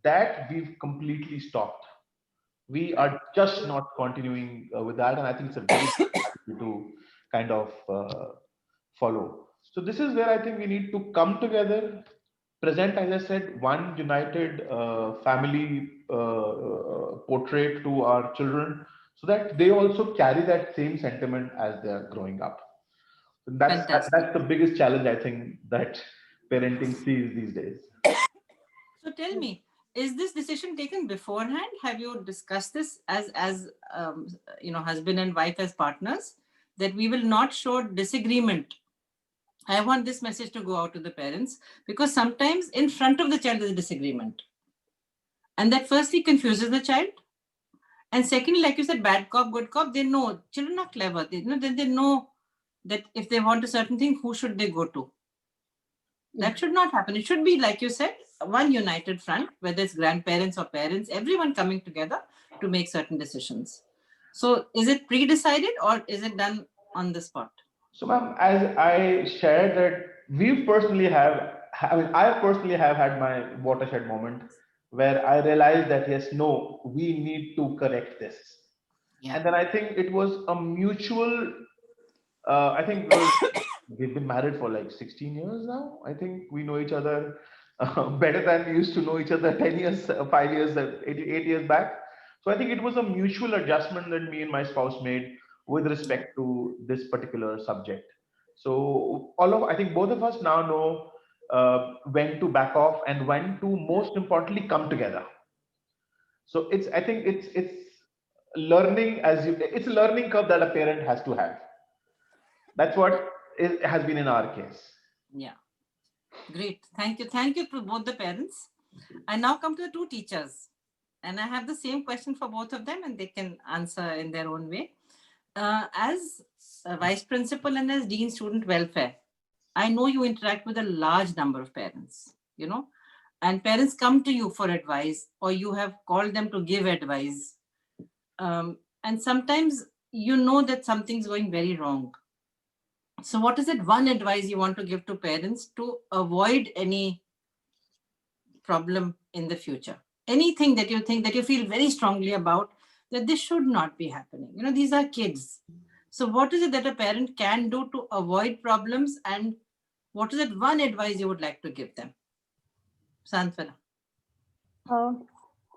that we've completely stopped. We are just not continuing with that. And I think it's a very good strategy to kind of follow. So this is where I think we need to come together, present, as I said, one united family portrait to our children, so that they also carry that same sentiment as they are growing up. That's the biggest challenge I think that parenting sees these days. So tell me, is this decision taken beforehand? Have you discussed this as husband and wife as partners, that we will not show disagreement? I want this message to go out to the parents, because sometimes in front of the child there's a disagreement, and that firstly confuses the child, and secondly, like you said, bad cop, good cop. They know, children are clever. They know that if they want a certain thing, who should they go to? That should not happen. It should be, like you said, one united front, whether it's grandparents or parents, everyone coming together to make certain decisions. So is it pre-decided or is it done on the spot? So, ma'am, as I shared that I personally have had my watershed moment where I realized that, yes, no, we need to correct this. Yeah. And then I think it was a mutual, we've been married for like 16 years now. I think we know each other better than we used to know each other 10 years, 5 years, 8 years back. So So I think it was a mutual adjustment that me and my spouse made with respect to this particular subject. So I think both of us now know when to back off and when to, most importantly, come together. So I think it's learning it's a learning curve that a parent has to have. That's what it has been in our case. Yeah. Great. Thank you. Thank you to both the parents. I now come to the two teachers. And I have the same question for both of them, and they can answer in their own way. As a vice principal and as dean student welfare, I know you interact with a large number of parents, and parents come to you for advice, or you have called them to give advice. And sometimes you know that something's going very wrong. So what is it one advice you want to give to parents to avoid any problem in the future? Anything that you think that you feel very strongly about, that this should not be happening. These are kids. So what is it that a parent can do to avoid problems, and what is it one advice you would like to give them? Santvana.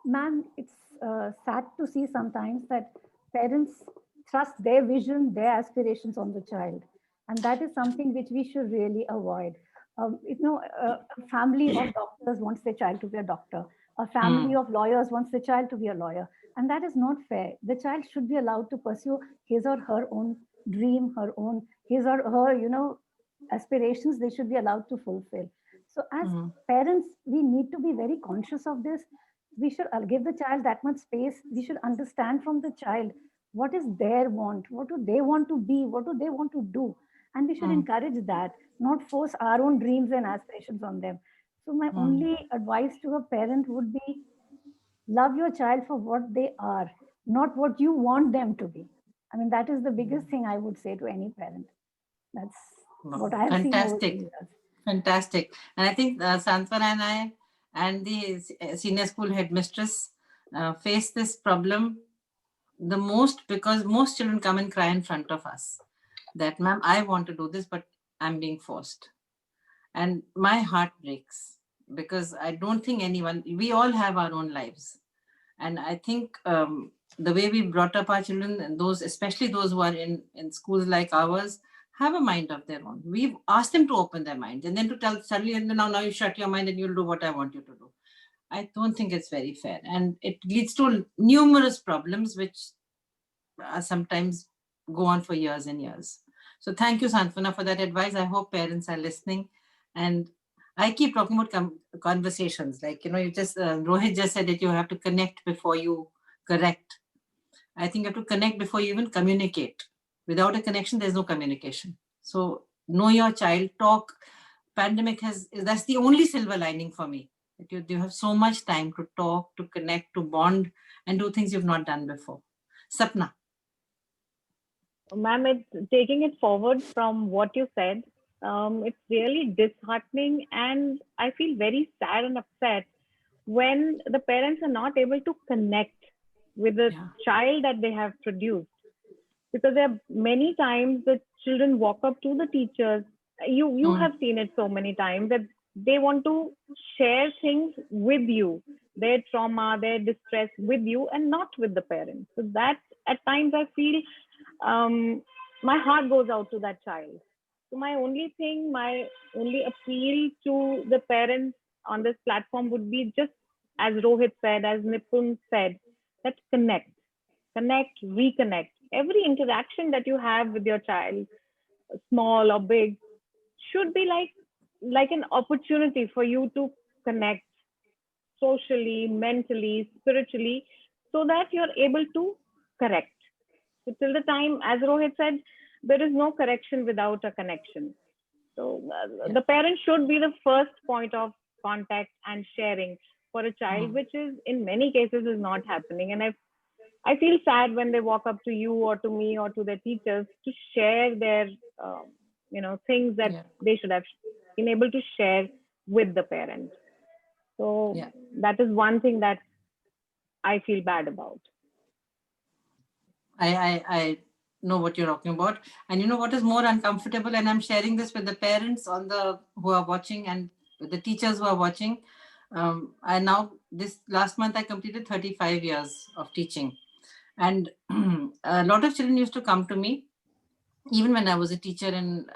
Ma'am, it's sad to see sometimes that parents thrust their vision, their aspirations on the child. And that is something which we should really avoid. A family of doctors wants their child to be a doctor. A family of lawyers wants the child to be a lawyer. And that is not fair. The child should be allowed to pursue his or her own dream, his or her, aspirations, they should be allowed to fulfill. So as parents, we need to be very conscious of this. We should give the child that much space. We should understand from the child what is their want, what do they want to be, what do they want to do. And we should encourage that, not force our own dreams and aspirations on them. So my only advice to a parent would be, love your child for what they are, not what you want them to be. I mean, that is the biggest thing I would say to any parent. That's what I have seen over the years. Fantastic. And I think Santvana and I and the senior school headmistress face this problem the most, because most children come and cry in front of us that, ma'am, I want to do this, but I'm being forced. And my heart breaks, because I don't think we all have our own lives. And I think the way we brought up our children, and especially those who are in schools like ours, have a mind of their own. We've asked them to open their mind, and then to tell suddenly, now you shut your mind and you'll do what I want you to do. I don't think it's very fair. And it leads to numerous problems, which sometimes go on for years and years. So thank you, Santvana, for that advice. I hope parents are listening. And I keep talking about conversations. Like, Rohit just said that you have to connect before you correct. I think you have to connect before you even communicate. Without a connection, there's no communication. So know your child, talk. Pandemic that's the only silver lining for me. That you have so much time to talk, to connect, to bond, and do things you've not done before. Sapna. Ma'am, it's taking it forward from what you said. It's really disheartening, and I feel very sad and upset when the parents are not able to connect with the child that they have produced. Because there are many times that children walk up to the teachers. You have seen it so many times that they want to share things with you, their trauma, their distress with you, and not with the parents. So that at times I feel my heart goes out to that child. So my only appeal to the parents on this platform would be, just as Rohit said, as Nipun said, that connect, reconnect. Every interaction that you have with your child, small or big, should be like an opportunity for you to connect socially, mentally, spiritually, so that you're able to correct. So till the time, as Rohit said, there is no correction without a connection. So the parent should be the first point of contact and sharing for a child, which is in many cases is not happening. And I feel sad when they walk up to you or to me or to their teachers to share their things that they should have been able to share with the parent. So that is one thing that I feel bad about. I know what you're talking about. And you know what is more uncomfortable, and I'm sharing this with the parents who are watching and with the teachers who are watching. I now, this last month, I completed 35 years of teaching. And a lot of children used to come to me, even when I was a teacher in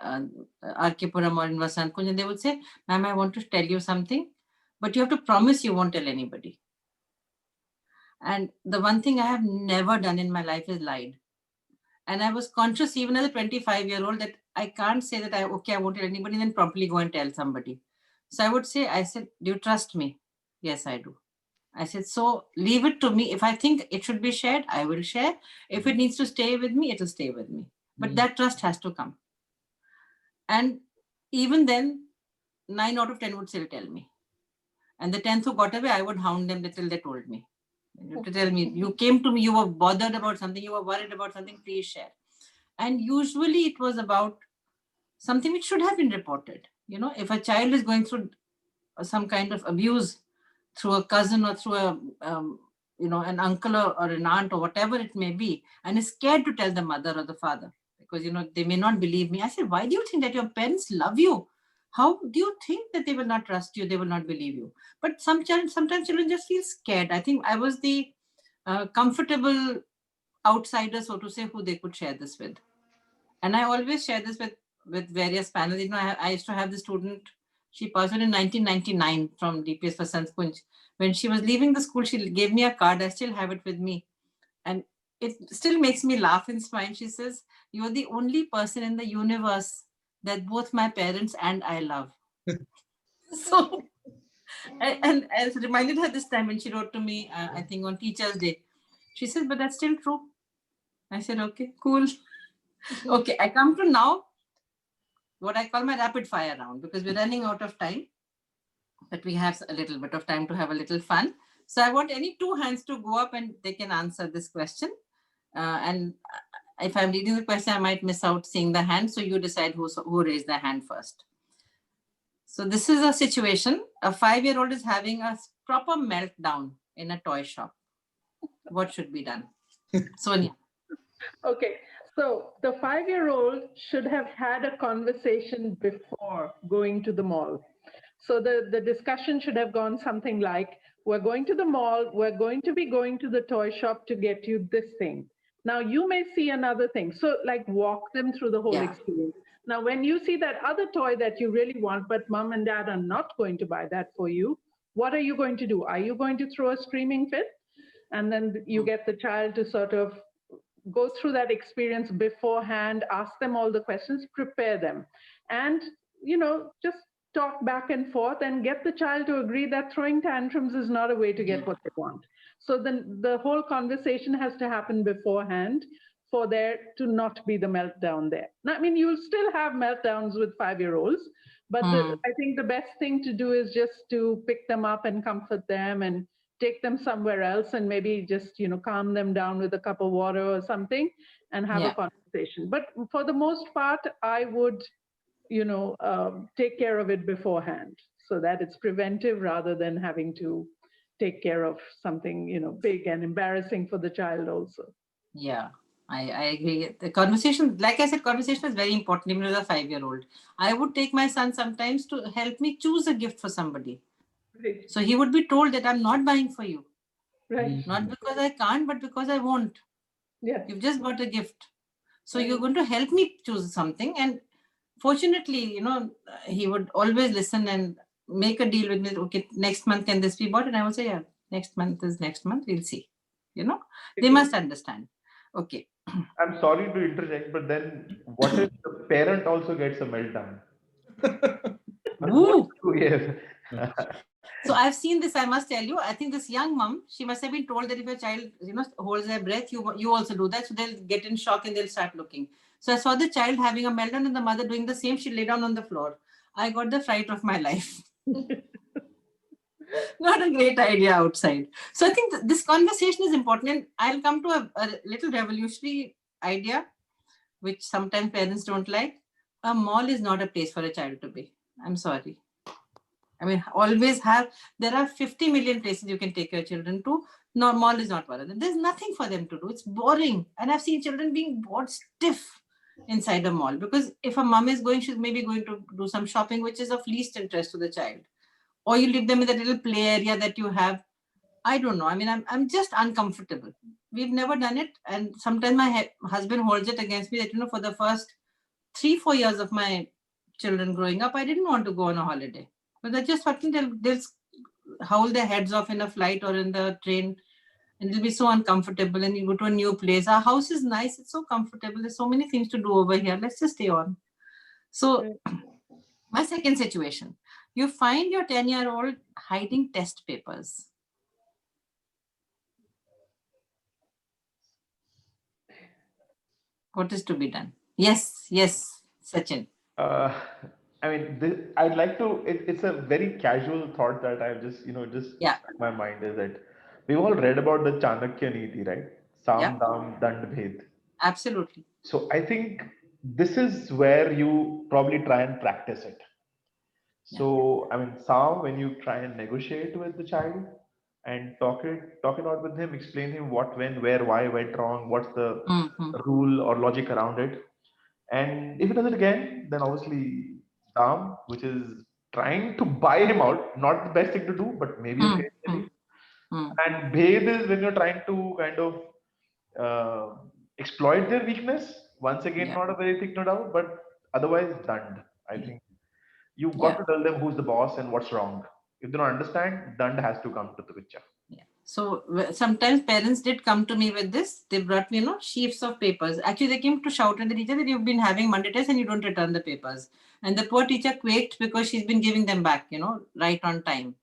R.K. Puram or in Vasant Kunj, and they would say, "Ma'am, I want to tell you something, but you have to promise you won't tell anybody." And the one thing I have never done in my life is lied. And I was conscious even as a 25-year-old that I can't say that I won't tell anybody and then promptly go and tell somebody. So I said, "Do you trust me?" "Yes, I do." I said, "So leave it to me. If I think it should be shared, I will share. If it needs to stay with me, it will stay with me. But that trust has to come." And even then, 9 out of 10 would still tell me. And the 10th who got away, I would hound them till they told me. To tell me, "You came to me, you were bothered about something, you were worried about something, please share." And usually it was about something which should have been reported. You know, if a child is going through some kind of abuse through a cousin or through a, an uncle or an aunt or whatever it may be, and is scared to tell the mother or the father because, they may not believe me. I said, "Why do you think that your parents love you? How do you think that they will not trust you? They will not believe you?" But sometimes children just feel scared. I think I was the comfortable outsider, so to say, who they could share this with. And I always share this with various panels. I used to have the student, she passed on in 1999 from DPS Vasant Kunj. When she was leaving the school, she gave me a card. I still have it with me. And it still makes me laugh and smile. She says, "You're the only person in the universe that both my parents and I love." So, and I reminded her this time when she wrote to me, I think on Teacher's Day. She said, "But that's still true." I said, "Okay, cool." Okay, I come to now what I call my rapid fire round because we're running out of time, but we have a little bit of time to have a little fun. So I want any two hands to go up and they can answer this question. And if I'm reading the question, I might miss out seeing the hand. So you decide who raised their hand first. So this is a situation. A 5-year-old is having a proper meltdown in a toy shop. What should be done? Sonia. Okay, so the 5-year-old should have had a conversation before going to the mall. So the discussion should have gone something like, "We're going to the mall, we're going to be going to the toy shop to get you this thing. Now you may see another thing." So like walk them through the whole experience. Now, when you see that other toy that you really want, but mom and dad are not going to buy that for you, what are you going to do? Are you going to throw a screaming fit? And then you get the child to sort of go through that experience beforehand, ask them all the questions, prepare them, and just talk back and forth and get the child to agree that throwing tantrums is not a way to get what they want. So then the whole conversation has to happen beforehand for there to not be the meltdown there. Now, I mean, you'll still have meltdowns with 5-year-olds, but I think the best thing to do is just to pick them up and comfort them and take them somewhere else and maybe just, calm them down with a cup of water or something and have a conversation. But for the most part, I would, take care of it beforehand so that it's preventive rather than having to take care of something, big and embarrassing for the child also. Yeah, I agree. The conversation, like I said, conversation is very important even with a 5-year-old. I would take my son sometimes to help me choose a gift for somebody. Right. So he would be told that I'm not buying for you. Right. Not because I can't, but because I won't. Yeah. You've just got a gift. So you're going to help me choose something. And fortunately, he would always listen and make a deal with me. "Okay, next month, can this be bought?" And I would say, "Yeah, next month is next month. We'll see." They must understand. Okay. I'm sorry to interject, but then what if the parent also gets a meltdown? Ooh. Yes. So I've seen this, I must tell you. I think this young mom, she must have been told that if a child, holds their breath, you also do that. So they'll get in shock and they'll start looking. So I saw the child having a meltdown and the mother doing the same. She lay down on the floor. I got the fright of my life. Not a great idea outside. So I think this conversation is important. And I'll come to a little revolutionary idea, which sometimes parents don't like. A mall is not a place for a child to be. I'm sorry. I mean, there are 50 million places you can take your children to. No, mall is not one of them. There's nothing for them to do. It's boring. And I've seen children being bored stiff inside a mall because if a mom is going, she's maybe going to do some shopping, which is of least interest to the child. or you leave them in that little play area that you have. I don't know. I mean, I'm just uncomfortable. We've never done it. And sometimes my husband holds it against me that, you know, for the first 3-4 years of my children growing up, I didn't want to go on a holiday. But I just thought they'll howl their heads off in a flight or in the train, and it'll be so uncomfortable. And you go to a new place. Our house is nice. It's so comfortable. There's so many things to do over here. Let's just stay on. So my second situation, you find your 10-year-old hiding test papers. What is to be done? Yes, Sachin. I mean, I'd like to. It's a very casual thought that I've just Yeah. my mind is that we've all read about the Chanakya Niti, right? Sam, Yeah. Dam, Dand, Bhed. Absolutely. So I think this is where you probably try and practice it. So I mean, Sam, when you try and negotiate with the child and talk it out with him, explain him what, when, where, why went wrong, what's the rule or logic around it. And if he does it again, then obviously Dam, which is trying to buy him out, not the best thing to do, but maybe occasionally. And Bhed is when you're trying to kind of exploit their weakness. Once again, not a very thing to doubt, but otherwise Dand. I think you've got to tell them who's the boss and what's wrong. If they don't understand, Dand has to come to the picture. Yeah. So sometimes parents did come to me with this. They brought me, sheafs of papers. Actually, they came to shout at the teacher that you've been having Monday tests and you don't return the papers. And the poor teacher quaked because she's been giving them back, right on time.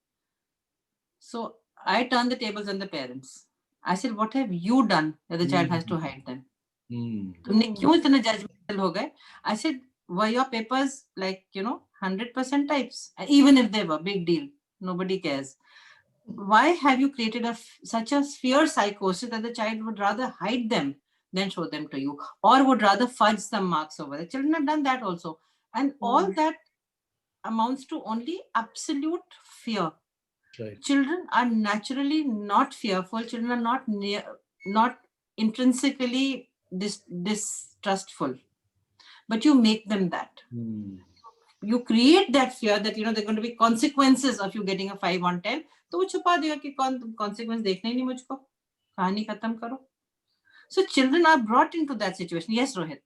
So I turned the tables on the parents. I said, what have you done that the child has to hide them? I said, were your papers like, 100% types? Even if they were, big deal. Nobody cares. Why have you created such a fear psychosis that the child would rather hide them than show them to you, or would rather fudge some marks over? The children have done that also. And all that amounts to only absolute fear. Right. Children are naturally not fearful. Children are not intrinsically distrustful, but you make them that. You create that fear that there are going to be consequences of you getting a 5 on 10. तो वो छुपा देगा कि consequence देखना ही नहीं मुझको, कहानी खत्म करो. So children are brought into that situation. Yes, Rohit.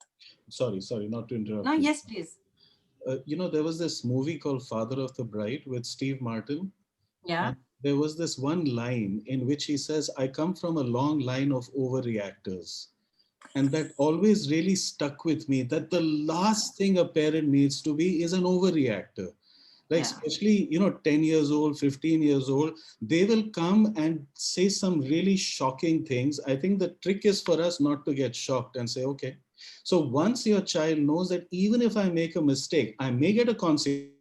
Sorry, not to interrupt. No, yes, please. There was this movie called Father of the Bride with Steve Martin. Yeah. And there was this one line in which he says, I come from a long line of overreactors. And that always really stuck with me, that the last thing a parent needs to be is an overreactor. Like, especially, 10 years old, 15 years old, they will come and say some really shocking things. I think the trick is for us not to get shocked and say, okay. So once your child knows that even if I make a mistake, I may get a consequence,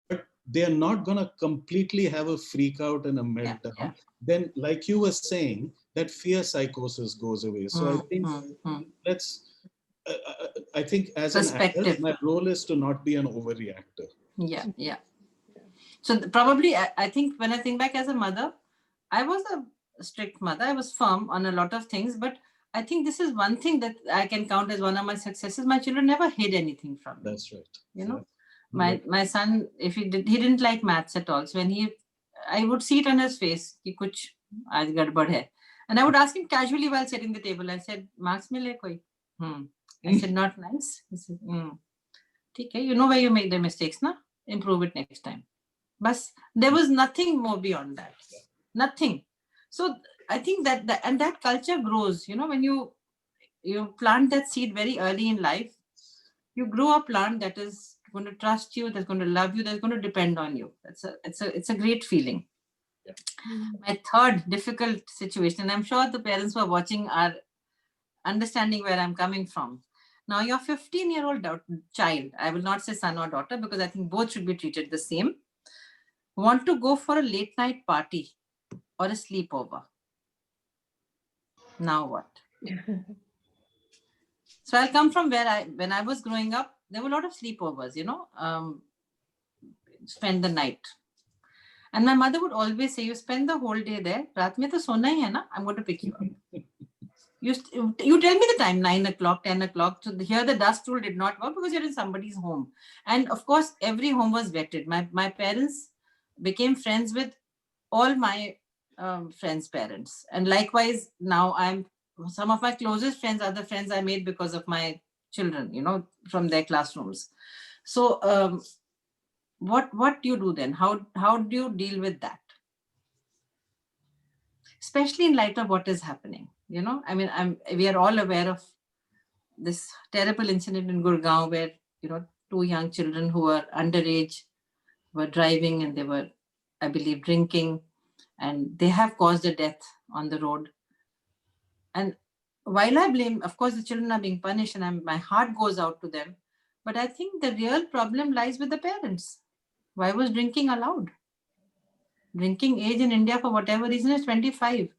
but they're not going to completely have a freak out and a meltdown. Then, like you were saying, that fear psychosis goes away. So I think I think as an actor, my role is to not be an overreactor. Yeah. So probably, I think when I think back as a mother, I was a strict mother. I was firm on a lot of things, but I think this is one thing that I can count as one of my successes. My children never hid anything from me. That's right. My son, if he didn't like maths at all. So when I would see it on his face, ki kuch aaj gadbad hai. And I would ask him casually while setting the table. I said, marks mile koi? I said, not nice. He said, okay, you know where you made the mistakes, na? Improve it next time. But there was nothing more beyond that. Nothing. So I think that culture grows, when you plant that seed very early in life, you grow a plant that is going to trust you, that's going to love you, that's going to depend on you. It's a great feeling. Yeah. My third difficult situation, and I'm sure the parents who are watching are understanding where I'm coming from. Now, your 15-year-old child, I will not say son or daughter because I think both should be treated the same, want to go for a late night party or a sleepover. Now what? So I'll come from when I was growing up, there were a lot of sleepovers, spend the night. And my mother would always say, you spend the whole day there. Raat mein to sona hi hai na? I'm going to pick you up. You tell me the time, 9 o'clock, 10 o'clock. So here the dust rule did not work because you're in somebody's home. And of course, every home was vetted. My parents became friends with all my friends' parents. And likewise, now some of my closest friends are the friends I made because of my children, from their classrooms. So what do you do then? How do you deal with that? Especially in light of what is happening, I mean, we are all aware of this terrible incident in Gurgaon where, 2 young children who were underage were driving and they were, I believe, drinking, and they have caused a death on the road. And while I blame, of course, the children are being punished and my heart goes out to them, but I think the real problem lies with the parents. Why was drinking allowed? Drinking age in India, for whatever reason, is 25.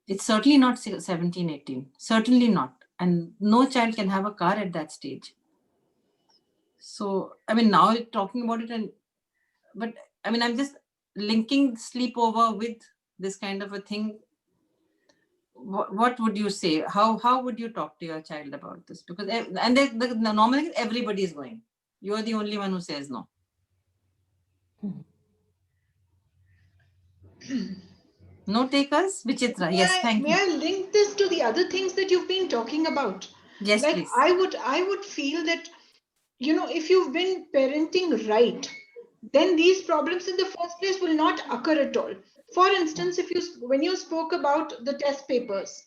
It's certainly not 17, 18. Certainly not. And no child can have a car at that stage. So, I mean, now you're talking about it, but I mean, I'm just linking sleepover with this kind of a thing. What would you say? How would you talk to your child about this? Because normally everybody is going. You are the only one who says no. No takers? Vichitra, yes, thank you. May I link this to the other things that you've been talking about? Yes, like, please. I would feel that, if you've been parenting right, then these problems in the first place will not occur at all. For instance, when you spoke about the test papers,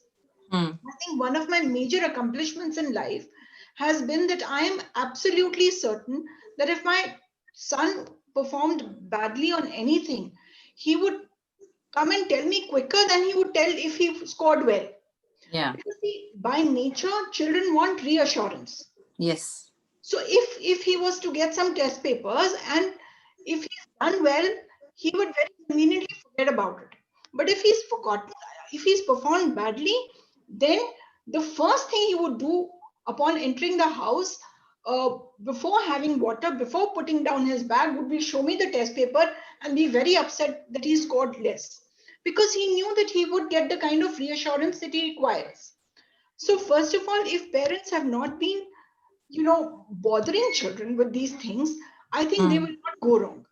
I think one of my major accomplishments in life has been that I am absolutely certain that if my son performed badly on anything, he would come and tell me quicker than he would tell if he scored well. Yeah. Because see, by nature, children want reassurance. Yes. So if he was to get some test papers and if he's done well, he would very conveniently forget about it. But if he's forgotten, if he's performed badly, then the first thing he would do upon entering the house, before having water, before putting down his bag, would be show me the test paper and be very upset that he scored less, because he knew that he would get the kind of reassurance that he requires. So first of all, if parents have not been, bothering children with these things, I think they will not go wrong.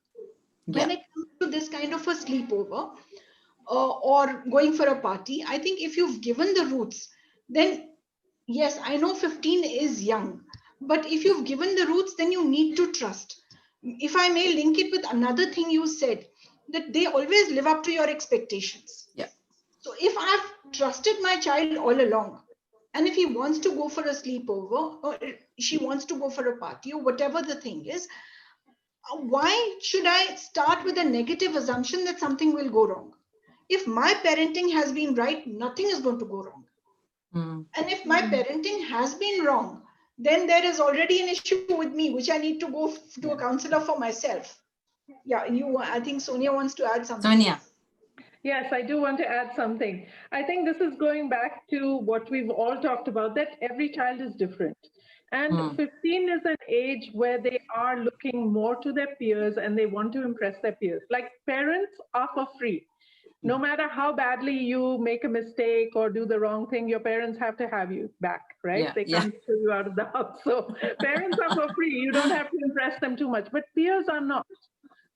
Yeah. When it comes to this kind of a sleepover or going for a party, I think if you've given the roots, then yes, I know 15 is young, but if you've given the roots, then you need to trust. If I may link it with another thing you said, that they always live up to your expectations. Yeah. So if I've trusted my child all along, and if he wants to go for a sleepover or she wants to go for a party or whatever the thing is, why should I start with a negative assumption that something will go wrong? If my parenting has been right, nothing is going to go wrong. And if my parenting has been wrong, then there is already an issue with me, which I need to go to a counselor for myself. Yeah, I think Sonia wants to add something. Sonia. Yes, I do want to add something. I think this is going back to what we've all talked about, that every child is different. And 15 is an age where they are looking more to their peers and they want to impress their peers. Like, parents are for free. No matter how badly you make a mistake or do the wrong thing, your parents have to have you back, right? Yeah, they can't throw you out of the house. So parents are for free. You don't have to impress them too much, but peers are not.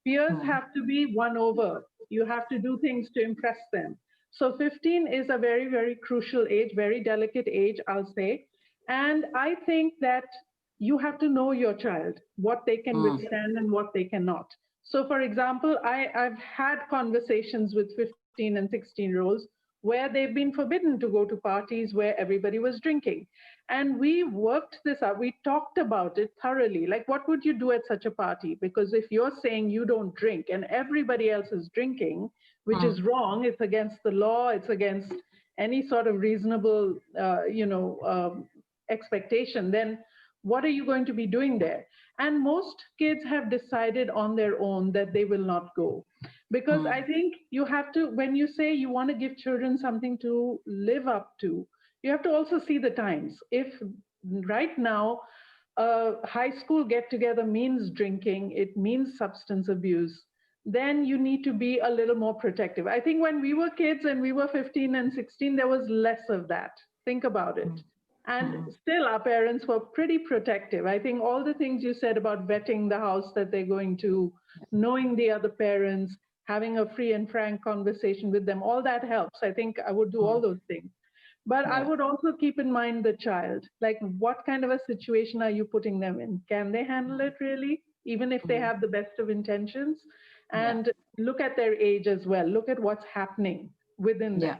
Peers have to be won over. You have to do things to impress them. So 15 is a very, very crucial age, very delicate age, I'll say. And I think that you have to know your child, what they can withstand and what they cannot. So for example, I've had conversations with 15 and 16-year-olds where they've been forbidden to go to parties where everybody was drinking. And we worked this out. We talked about it thoroughly. Like, what would you do at such a party? Because if you're saying you don't drink and everybody else is drinking, which is wrong, it's against the law, it's against any sort of reasonable, expectation, then what are you going to be doing there? And most kids have decided on their own that they will not go. Because I think you have to, when you say you want to give children something to live up to, you have to also see the times. If right now high school get together means drinking, it means substance abuse, then you need to be a little more protective. I think when we were kids and we were 15 and 16, there was less of that. Think about it. And still, our parents were pretty protective. I think all the things you said about vetting the house that they're going to, knowing the other parents, having a free and frank conversation with them, all that helps. I think I would do all those things. But I would also keep in mind the child, like what kind of a situation are you putting them in? Can they handle it really, even if they have the best of intentions? And look at their age as well. Look at what's happening within them.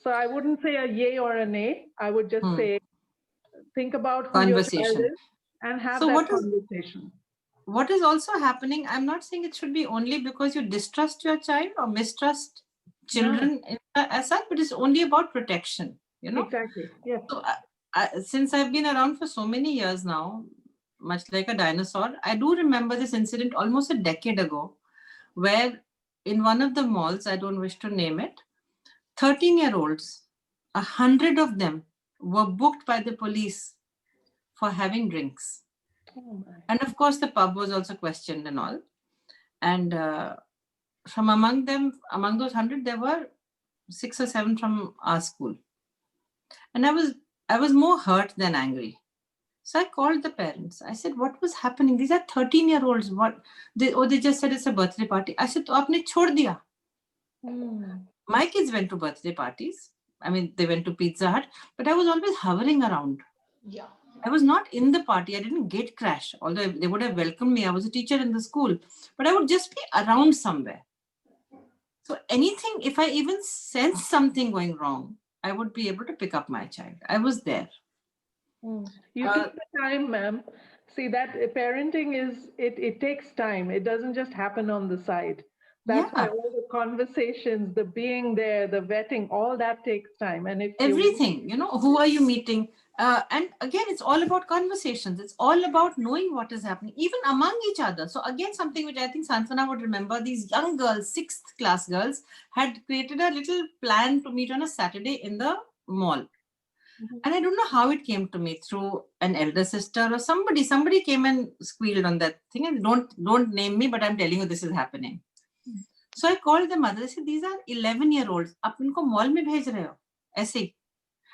So I wouldn't say a yay or a nay. I would just say, think about who your child is and have that conversation. What is also happening, I'm not saying it should be only because you distrust your child or mistrust children as such, but it's only about protection, you know. Exactly. Yeah. So since I've been around for so many years now, much like a dinosaur, I do remember this incident almost a decade ago, where in one of the malls, I don't wish to name it, 13-year-olds, 100 of them were booked by the police for having drinks. And of course, the pub was also questioned and all. And from among them, among those 100, there were 6 or 7 from our school. And I was more hurt than angry. So I called the parents. I said, what was happening? These are 13-year-olds. They just said it's a birthday party. I said, to aapne chhod diya. My kids went to birthday parties. I mean, they went to Pizza Hut, but I was always hovering around. Yeah. I was not in the party. I didn't gate crash, although they would have welcomed me. I was a teacher in the school, but I would just be around somewhere. So anything, if I even sense something going wrong, I would be able to pick up my child. I was there. You took the time, ma'am. See, that parenting it takes time. It doesn't just happen on the side. That's why all the conversations, the being there, the vetting, all that takes time. And if everything, you know, who are you meeting? And again, it's all about conversations. It's all about knowing what is happening, even among each other. So again, something which I think Santvana would remember, these young girls, 6th class girls, had created a little plan to meet on a Saturday in the mall. And I don't know how it came to me, through an elder sister or somebody. Somebody came and squealed on that thing. And don't name me, but I'm telling you this is happening. So I called the mother. I said, these are 11-year-olds. Aap inko mall mein bhej rahe ho? Aise.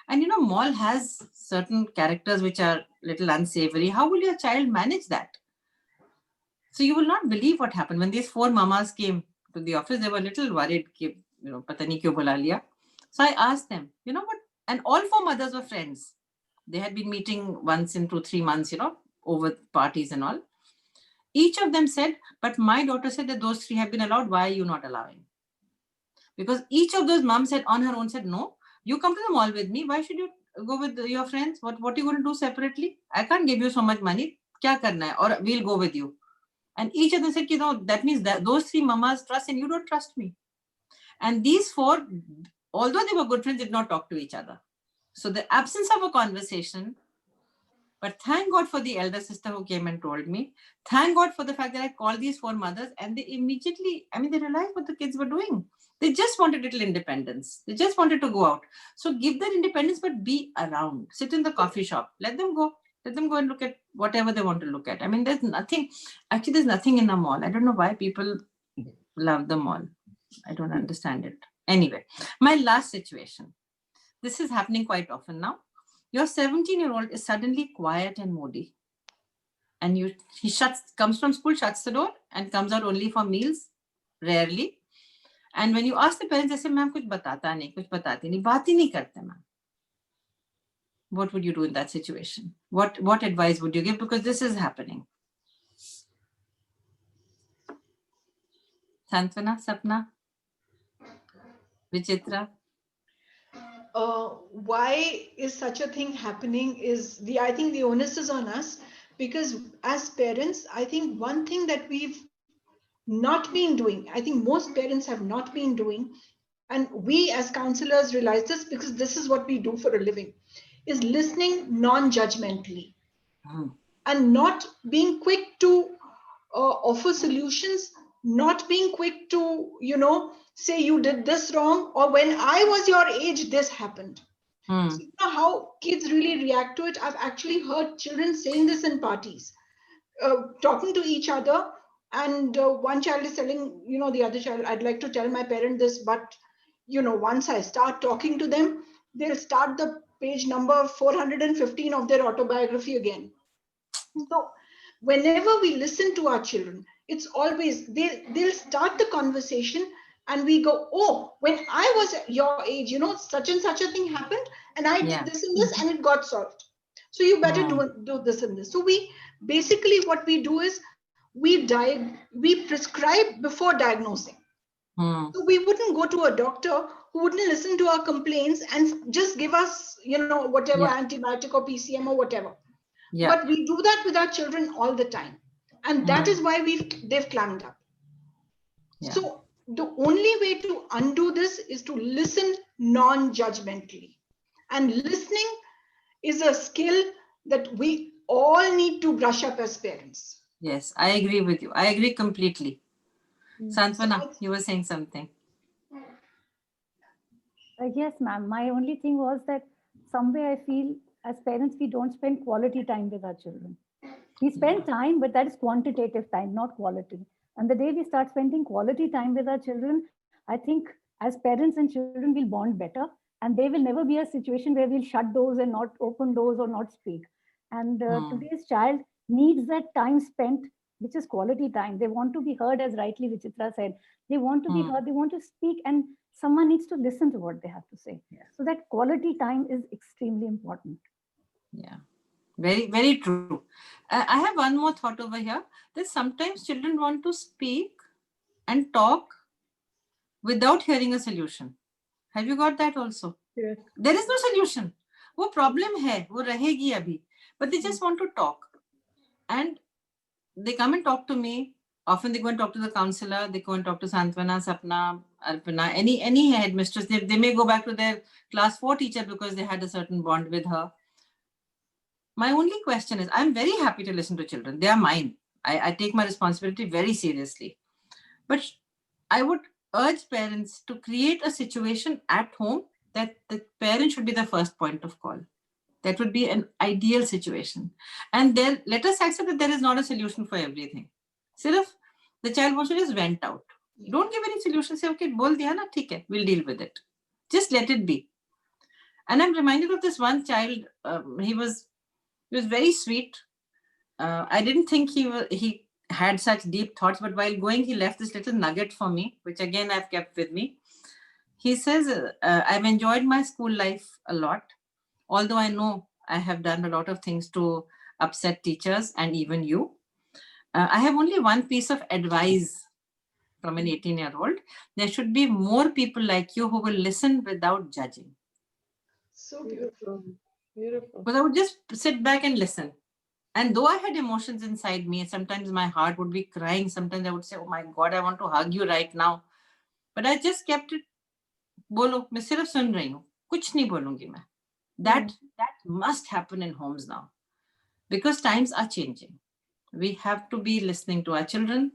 And you know, mall has certain characters which are little unsavory. How will your child manage that? So you will not believe what happened. When these 4 mamas came to the office, they were a little worried. You know, pata nahi kyun bula liya. So I asked them, you know what? And all 4 mothers were friends. They had been meeting once in 2-3 months, you know, over parties and all. Each of them said, but my daughter said that those 3 have been allowed. Why are you not allowing? Because each of those moms said on her own, said, no, you come to the mall with me. Why should you go with your friends? What are you going to do separately? I can't give you so much money. Kya karna hai? Or we'll go with you. And each of them said, you know, that means that those 3 mamas trust and you don't trust me. And these 4, although they were good friends, did not talk to each other. So the absence of a conversation. But thank God for the elder sister who came and told me. Thank God for the fact that I called these 4 mothers and they immediately, I mean, they realized what the kids were doing. They just wanted little independence. They just wanted to go out. So give them independence, but be around. Sit in the coffee shop. Let them go. Let them go and look at whatever they want to look at. I mean, there's nothing in a mall. I don't know why people love the mall. I don't understand it. Anyway, my last situation. This is happening quite often now. Your 17-year-old is suddenly quiet and moody. And he comes from school, shuts the door and comes out only for meals, rarely. And when you ask the parents, they say, ma'am, kuch batata nahi, kuch batati nahi, baat hi nahi karte, ma'am. What would you do in that situation? What advice would you give? Because this is happening. Santvana, Sapna, Vichitra. Why is such a thing happening is I think the onus is on us, because as parents, I think one thing that we've not been doing, I think most parents have not been doing, and we as counselors realize this because this is what we do for a living, is listening non-judgmentally and not being quick to offer solutions, not being quick to, you know, say you did this wrong, or when I was your age, this happened. So you know how kids really react to it. I've actually heard children saying this in parties, talking to each other. And one child is telling, the other child, I'd like to tell my parent this, but, once I start talking to them, they'll start the page number 415 of their autobiography again. So whenever we listen to our children, it's always, they'll start the conversation and we go, oh, when I was your age, such and such a thing happened and I Yeah. did this and this and it got solved. So you better do this and this. So we basically, what we do is we prescribe before diagnosing. So we wouldn't go to a doctor who wouldn't listen to our complaints and just give us, whatever antibiotic or PCM or whatever. Yeah. But we do that with our children all the time. And that is why they've climbed up. Yeah. So the only way to undo this is to listen non-judgmentally. And listening is a skill that we all need to brush up as parents. Yes, I agree with you. I agree completely. Santwana, you were saying something. Yes, ma'am. My only thing was that somewhere I feel as parents, we don't spend quality time with our children. We spend time, but that is quantitative time, not quality. And the day we start spending quality time with our children, I think as parents and children will bond better. And there will never be a situation where we'll shut doors and not open doors or not speak. And today's child needs that time spent, which is quality time. They want to be heard, as rightly Vichitra said. They want to be heard, they want to speak, and someone needs to listen to what they have to say. So that quality time is extremely important. Yeah, very, very true. I have one more thought over here. That sometimes children want to speak and talk without hearing a solution. Have you got that also? Yes. There is no solution. वो problem है, वो रहेगी अभी. But they just want to talk. And they come and talk to me. Often they go and talk to the counselor. They go and talk to Santwana, Sapna, Alpana, any headmistress. They may go back to their class 4 teacher because they had a certain bond with her. My only question is, I'm very happy to listen to children. They are mine. I take my responsibility very seriously. But I would urge parents to create a situation at home that the parent should be the first point of call. That would be an ideal situation. And then let us accept that there is not a solution for everything. Sirf, the child wants to just vent out. Don't give any solution. Say, okay, bol diya na, theek hai, we'll deal with it. Just let it be. And I'm reminded of this one child. He was very sweet. I didn't think he had such deep thoughts, but while going, he left this little nugget for me, which again I've kept with me. He says, I've enjoyed my school life a lot, although I know I have done a lot of things to upset teachers and even you. I have only one piece of advice from an 18-year-old. There should be more people like you who will listen without judging. So beautiful. Beautiful. Because I would just sit back and listen. And though I had emotions inside me, sometimes my heart would be crying. Sometimes I would say, oh my God, I want to hug you right now. But I just kept it. Bolo, मैं सिर्फ सुन रही हूँ, कुछ नहीं बोलूँगी मैं. That must happen in homes now, because times are changing. We have to be listening to our children.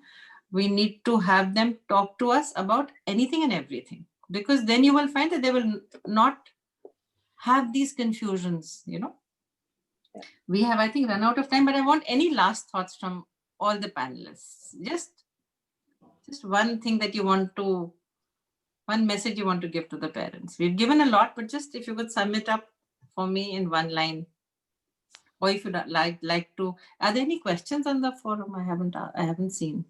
We need to have them talk to us about anything and everything, because then you will find that they will not have these confusions, We have, I think, run out of time, but I want any last thoughts from all the panelists. Just one thing that you want to, one message you want to give to the parents. We've given a lot, but just if you could sum it up for me in one line, or if you'd like to, are there any questions on the forum? I haven't seen.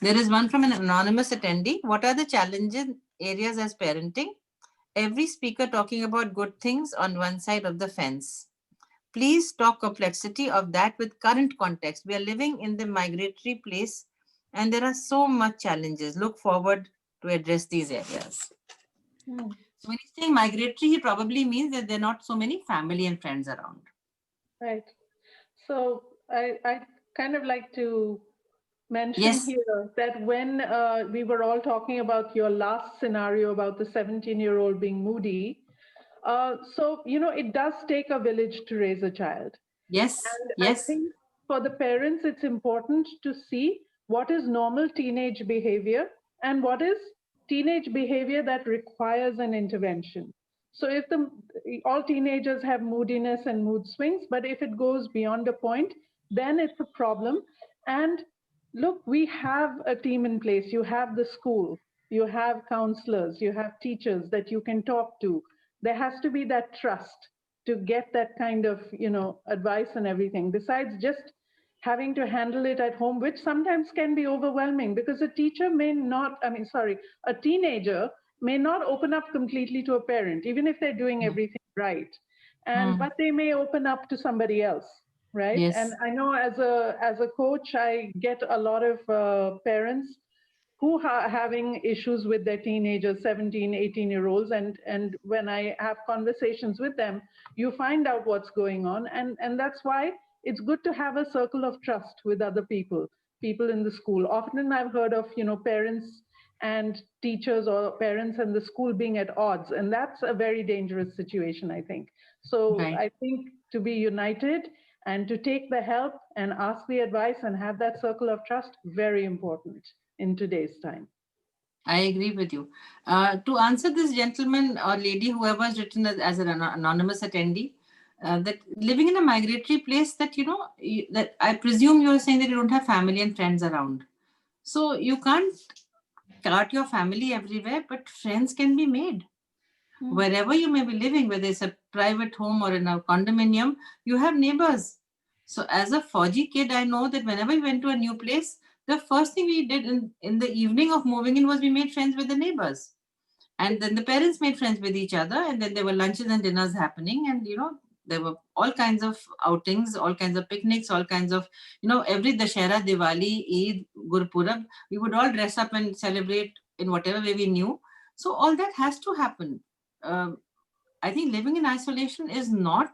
There is one from an anonymous attendee. What are the challenging areas as parenting? Every speaker talking about good things on one side of the fence. Please talk complexity of that with current context. We are living in the migratory place and there are so much challenges. Look forward to address these areas. So when he's saying migratory, he probably means that there are not so many family and friends around. Right. So I kind of like to mention here that when we were all talking about your last scenario about the 17-year-old being moody, so, it does take a village to raise a child. Yes. And I think for the parents, it's important to see what is normal teenage behavior and what is teenage behavior that requires an intervention. So if all teenagers have moodiness and mood swings, but if it goes beyond a point, then it's a problem. And look, we have a team in place. You have the school, you have counselors, you have teachers that you can talk to. There has to be that trust to get that kind of, advice and everything. Besides just having to handle it at home, which sometimes can be overwhelming because a teenager may not open up completely to a parent, even if they're doing everything right. But they may open up to somebody else, right? Yes. And I know as a coach, I get a lot of parents who are having issues with their teenagers, 17, 18-year-olds. And when I have conversations with them, you find out what's going on. And that's why it's good to have a circle of trust with other people in the school. Often I've heard of, parents and teachers or parents and the school being at odds. And that's a very dangerous situation, I think. So Right. I think to be united and to take the help and ask the advice and have that circle of trust, very important in today's time. I agree with you. To answer this gentleman or lady, whoever has written as an anonymous attendee, that living in a migratory place, that, that I presume you're saying that you don't have family and friends around. So you can't cart your family everywhere, but friends can be made. Wherever you may be living, whether it's a private home or in a condominium, you have neighbors. So as a Fauji kid, I know that whenever we went to a new place, the first thing we did in the evening of moving in was we made friends with the neighbors. And then the parents made friends with each other. And then there were lunches and dinners happening. And, there were all kinds of outings, all kinds of picnics, all kinds of, every Dashera, Diwali, Eid, Gurpurab, we would all dress up and celebrate in whatever way we knew. So all that has to happen. I think living in isolation is not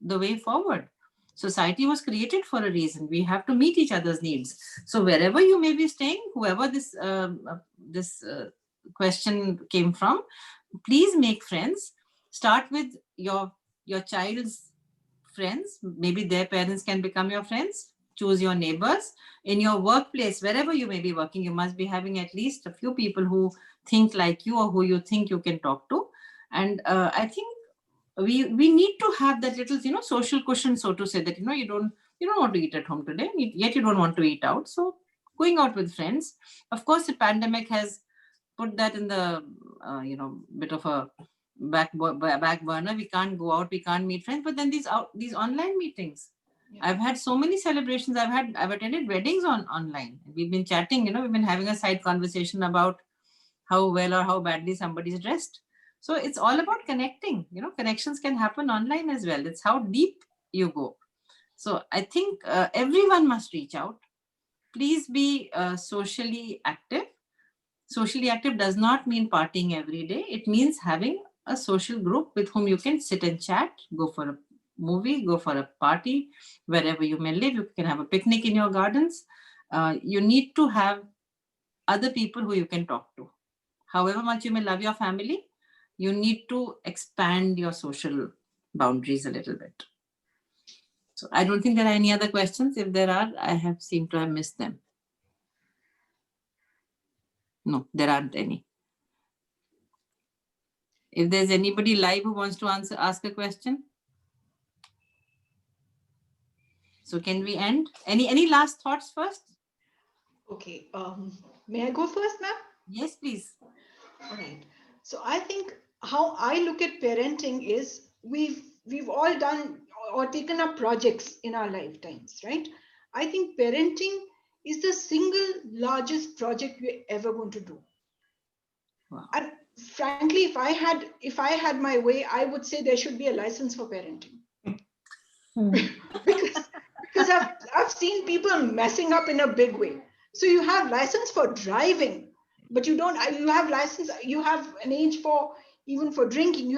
the way forward. Society was created for a reason. We have to meet each other's needs. So wherever you may be staying, whoever this question came from, please make friends. Start with your child's friends. Maybe their parents can become your friends. Choose your neighbors. In your workplace, wherever you may be working, you must be having at least a few people who think like you or who you think you can talk to. And I think we need to have that little, social cushion, so to say, that, you don't want to eat at home today, yet you don't want to eat out. So going out with friends. Of course, the pandemic has put that in the, bit of a back burner. We can't go out, we can't meet friends, but then these online meetings. Yeah. I've had so many celebrations. I've attended weddings online. We've been chatting, we've been having a side conversation about how well or how badly somebody's dressed. So it's all about connecting, connections can happen online as well. It's how deep you go. So I think everyone must reach out. Please be socially active. Socially active does not mean partying every day. It means having a social group with whom you can sit and chat, go for a movie, go for a party, wherever you may live. You can have a picnic in your gardens. You need to have other people who you can talk to. However much you may love your family, you need to expand your social boundaries a little bit. So I don't think there are any other questions. If there are, I seem to have missed them. No, there aren't any. If there's anybody live who wants to ask a question. So can we end? Any last thoughts first? Okay. May I go first, ma'am? Yes, please. All right. So I think how I look at parenting is we've all done or taken up projects in our lifetimes, right? I think parenting is the single largest project we're ever going to do. Wow. And frankly, if I had my way, I would say there should be a license for parenting. because I've seen people messing up in a big way. So you have license for driving, but you have license, you have an age for even for drinking.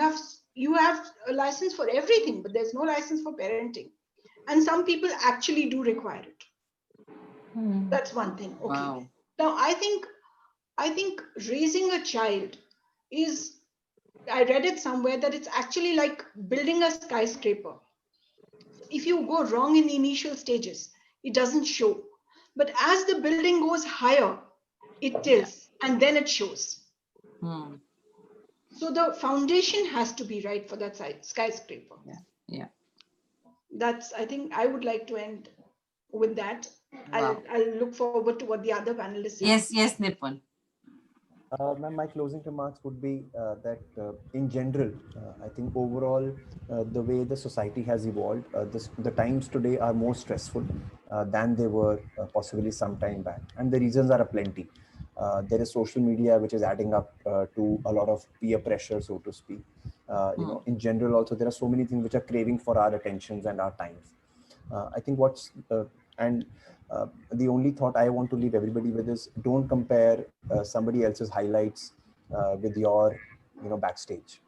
You have a license for everything, but there's no license for parenting. And some people actually do require it. That's one thing. Okay. Wow. Now I think raising a child is, I read it somewhere that it's actually like building a skyscraper. If you go wrong in the initial stages, it doesn't show. But as the building goes higher, it tilts and then it shows. So the foundation has to be right for that skyscraper. Yeah. That's, I think I would like to end with that. Wow. I'll look forward to what the other panelists say. Yes, Nipun. Ma'am, my closing remarks would be that in general, I think overall, the way the society has evolved, the times today are more stressful than they were possibly some time back. And the reasons are aplenty. There is social media, which is adding up to a lot of peer pressure, so to speak. In general, also, there are so many things which are craving for our attentions and our times. I think the only thought I want to leave everybody with is don't compare somebody else's highlights with your, backstage.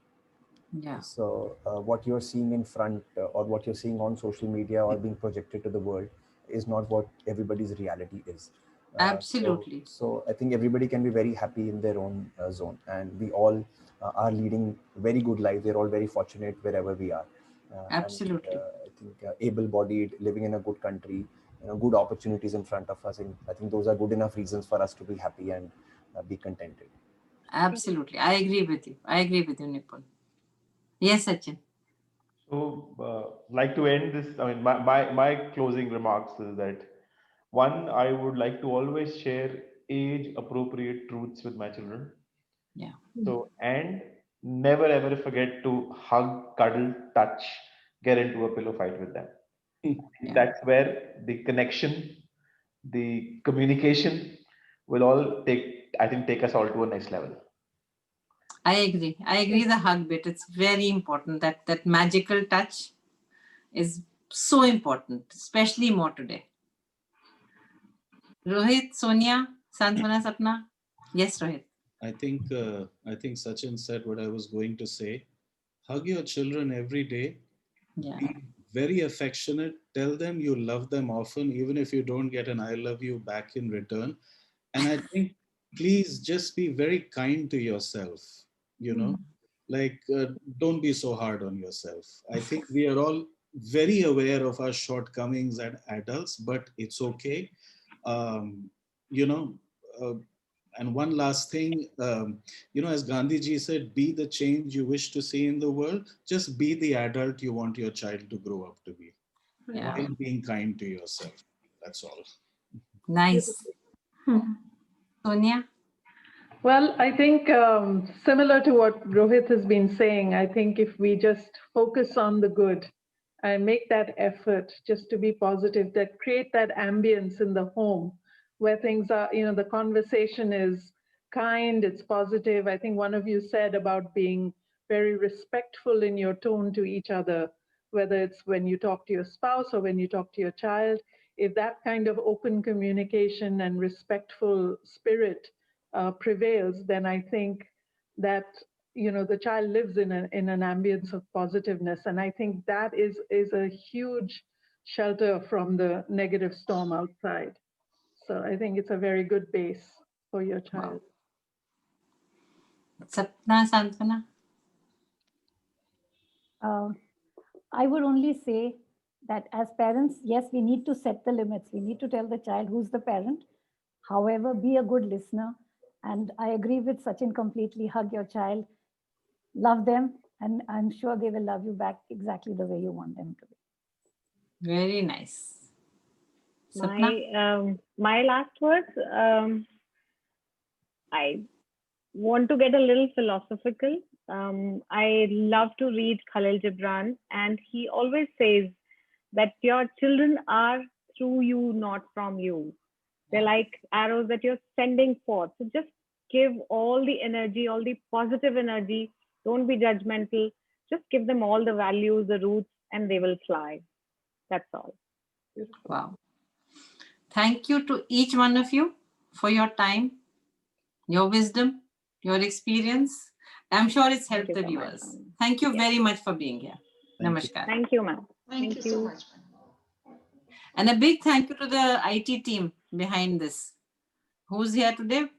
Yeah. So what you're seeing in front or what you're seeing on social media or being projected to the world is not what everybody's reality is. Absolutely. So I think everybody can be very happy in their own zone, and we all are leading very good lives. We're all very fortunate wherever we are. Absolutely. I think able-bodied, living in a good country, good opportunities in front of us. And I think those are good enough reasons for us to be happy and be contented. Absolutely. I agree with you, Nipun. Yes, Sachin. So, like to end this, I mean, my closing remarks is that one, I would like to always share age-appropriate truths with my children. Yeah. So, and never ever forget to hug, cuddle, touch, get into a pillow fight with them. Yeah. That's where the connection, the communication will all take us all to a next level. I agree the hug bit. It's very important. That magical touch is so important, especially more today. Rohit, Sonia, Santvana, Sapna. Yes, Rohit. I think Sachin said what I was going to say. Hug your children every day. Yeah. Be very affectionate. Tell them you love them often, even if you don't get an I love you back in return. And I think please just be very kind to yourself. Don't be so hard on yourself. I think we are all very aware of our shortcomings as adults, but it's okay. And one last thing, as Gandhiji said, be the change you wish to see in the world. Just be the adult you want your child to grow up to be. Yeah. And being kind to yourself. That's all. Nice. Sonia? Well, I think similar to what Rohit has been saying, I think if we just focus on the good and make that effort just to be positive, that create that ambience in the home where things are, the conversation is kind, it's positive. I think one of you said about being very respectful in your tone to each other, whether it's when you talk to your spouse or when you talk to your child. If that kind of open communication and respectful spirit prevails, then I think that the child lives in an ambience of positiveness, and I think that is a huge shelter from the negative storm outside. So I think it's a very good base for your child. Wow. Sapna, Santvana? I would only say that as parents, yes, we need to set the limits. We need to tell the child who's the parent. However, be a good listener. And I agree with Sachin completely. Hug your child, love them, and I'm sure they will love you back exactly the way you want them to be. Very nice. Sapna? My last words, I want to get a little philosophical. I love to read Khalil Gibran, and he always says that your children are through you, not from you. They're like arrows that you're sending forth. So just give all the energy, all the positive energy. Don't be judgmental. Just give them all the values, the roots, and they will fly. That's all. Beautiful. Wow. Thank you to each one of you for your time, your wisdom, your experience. I'm sure it's helped the viewers. Thank you very much for being here. Namaskar. Thank you, ma'am. Thank you so much. And a big thank you to the IT team behind this. Who's here today?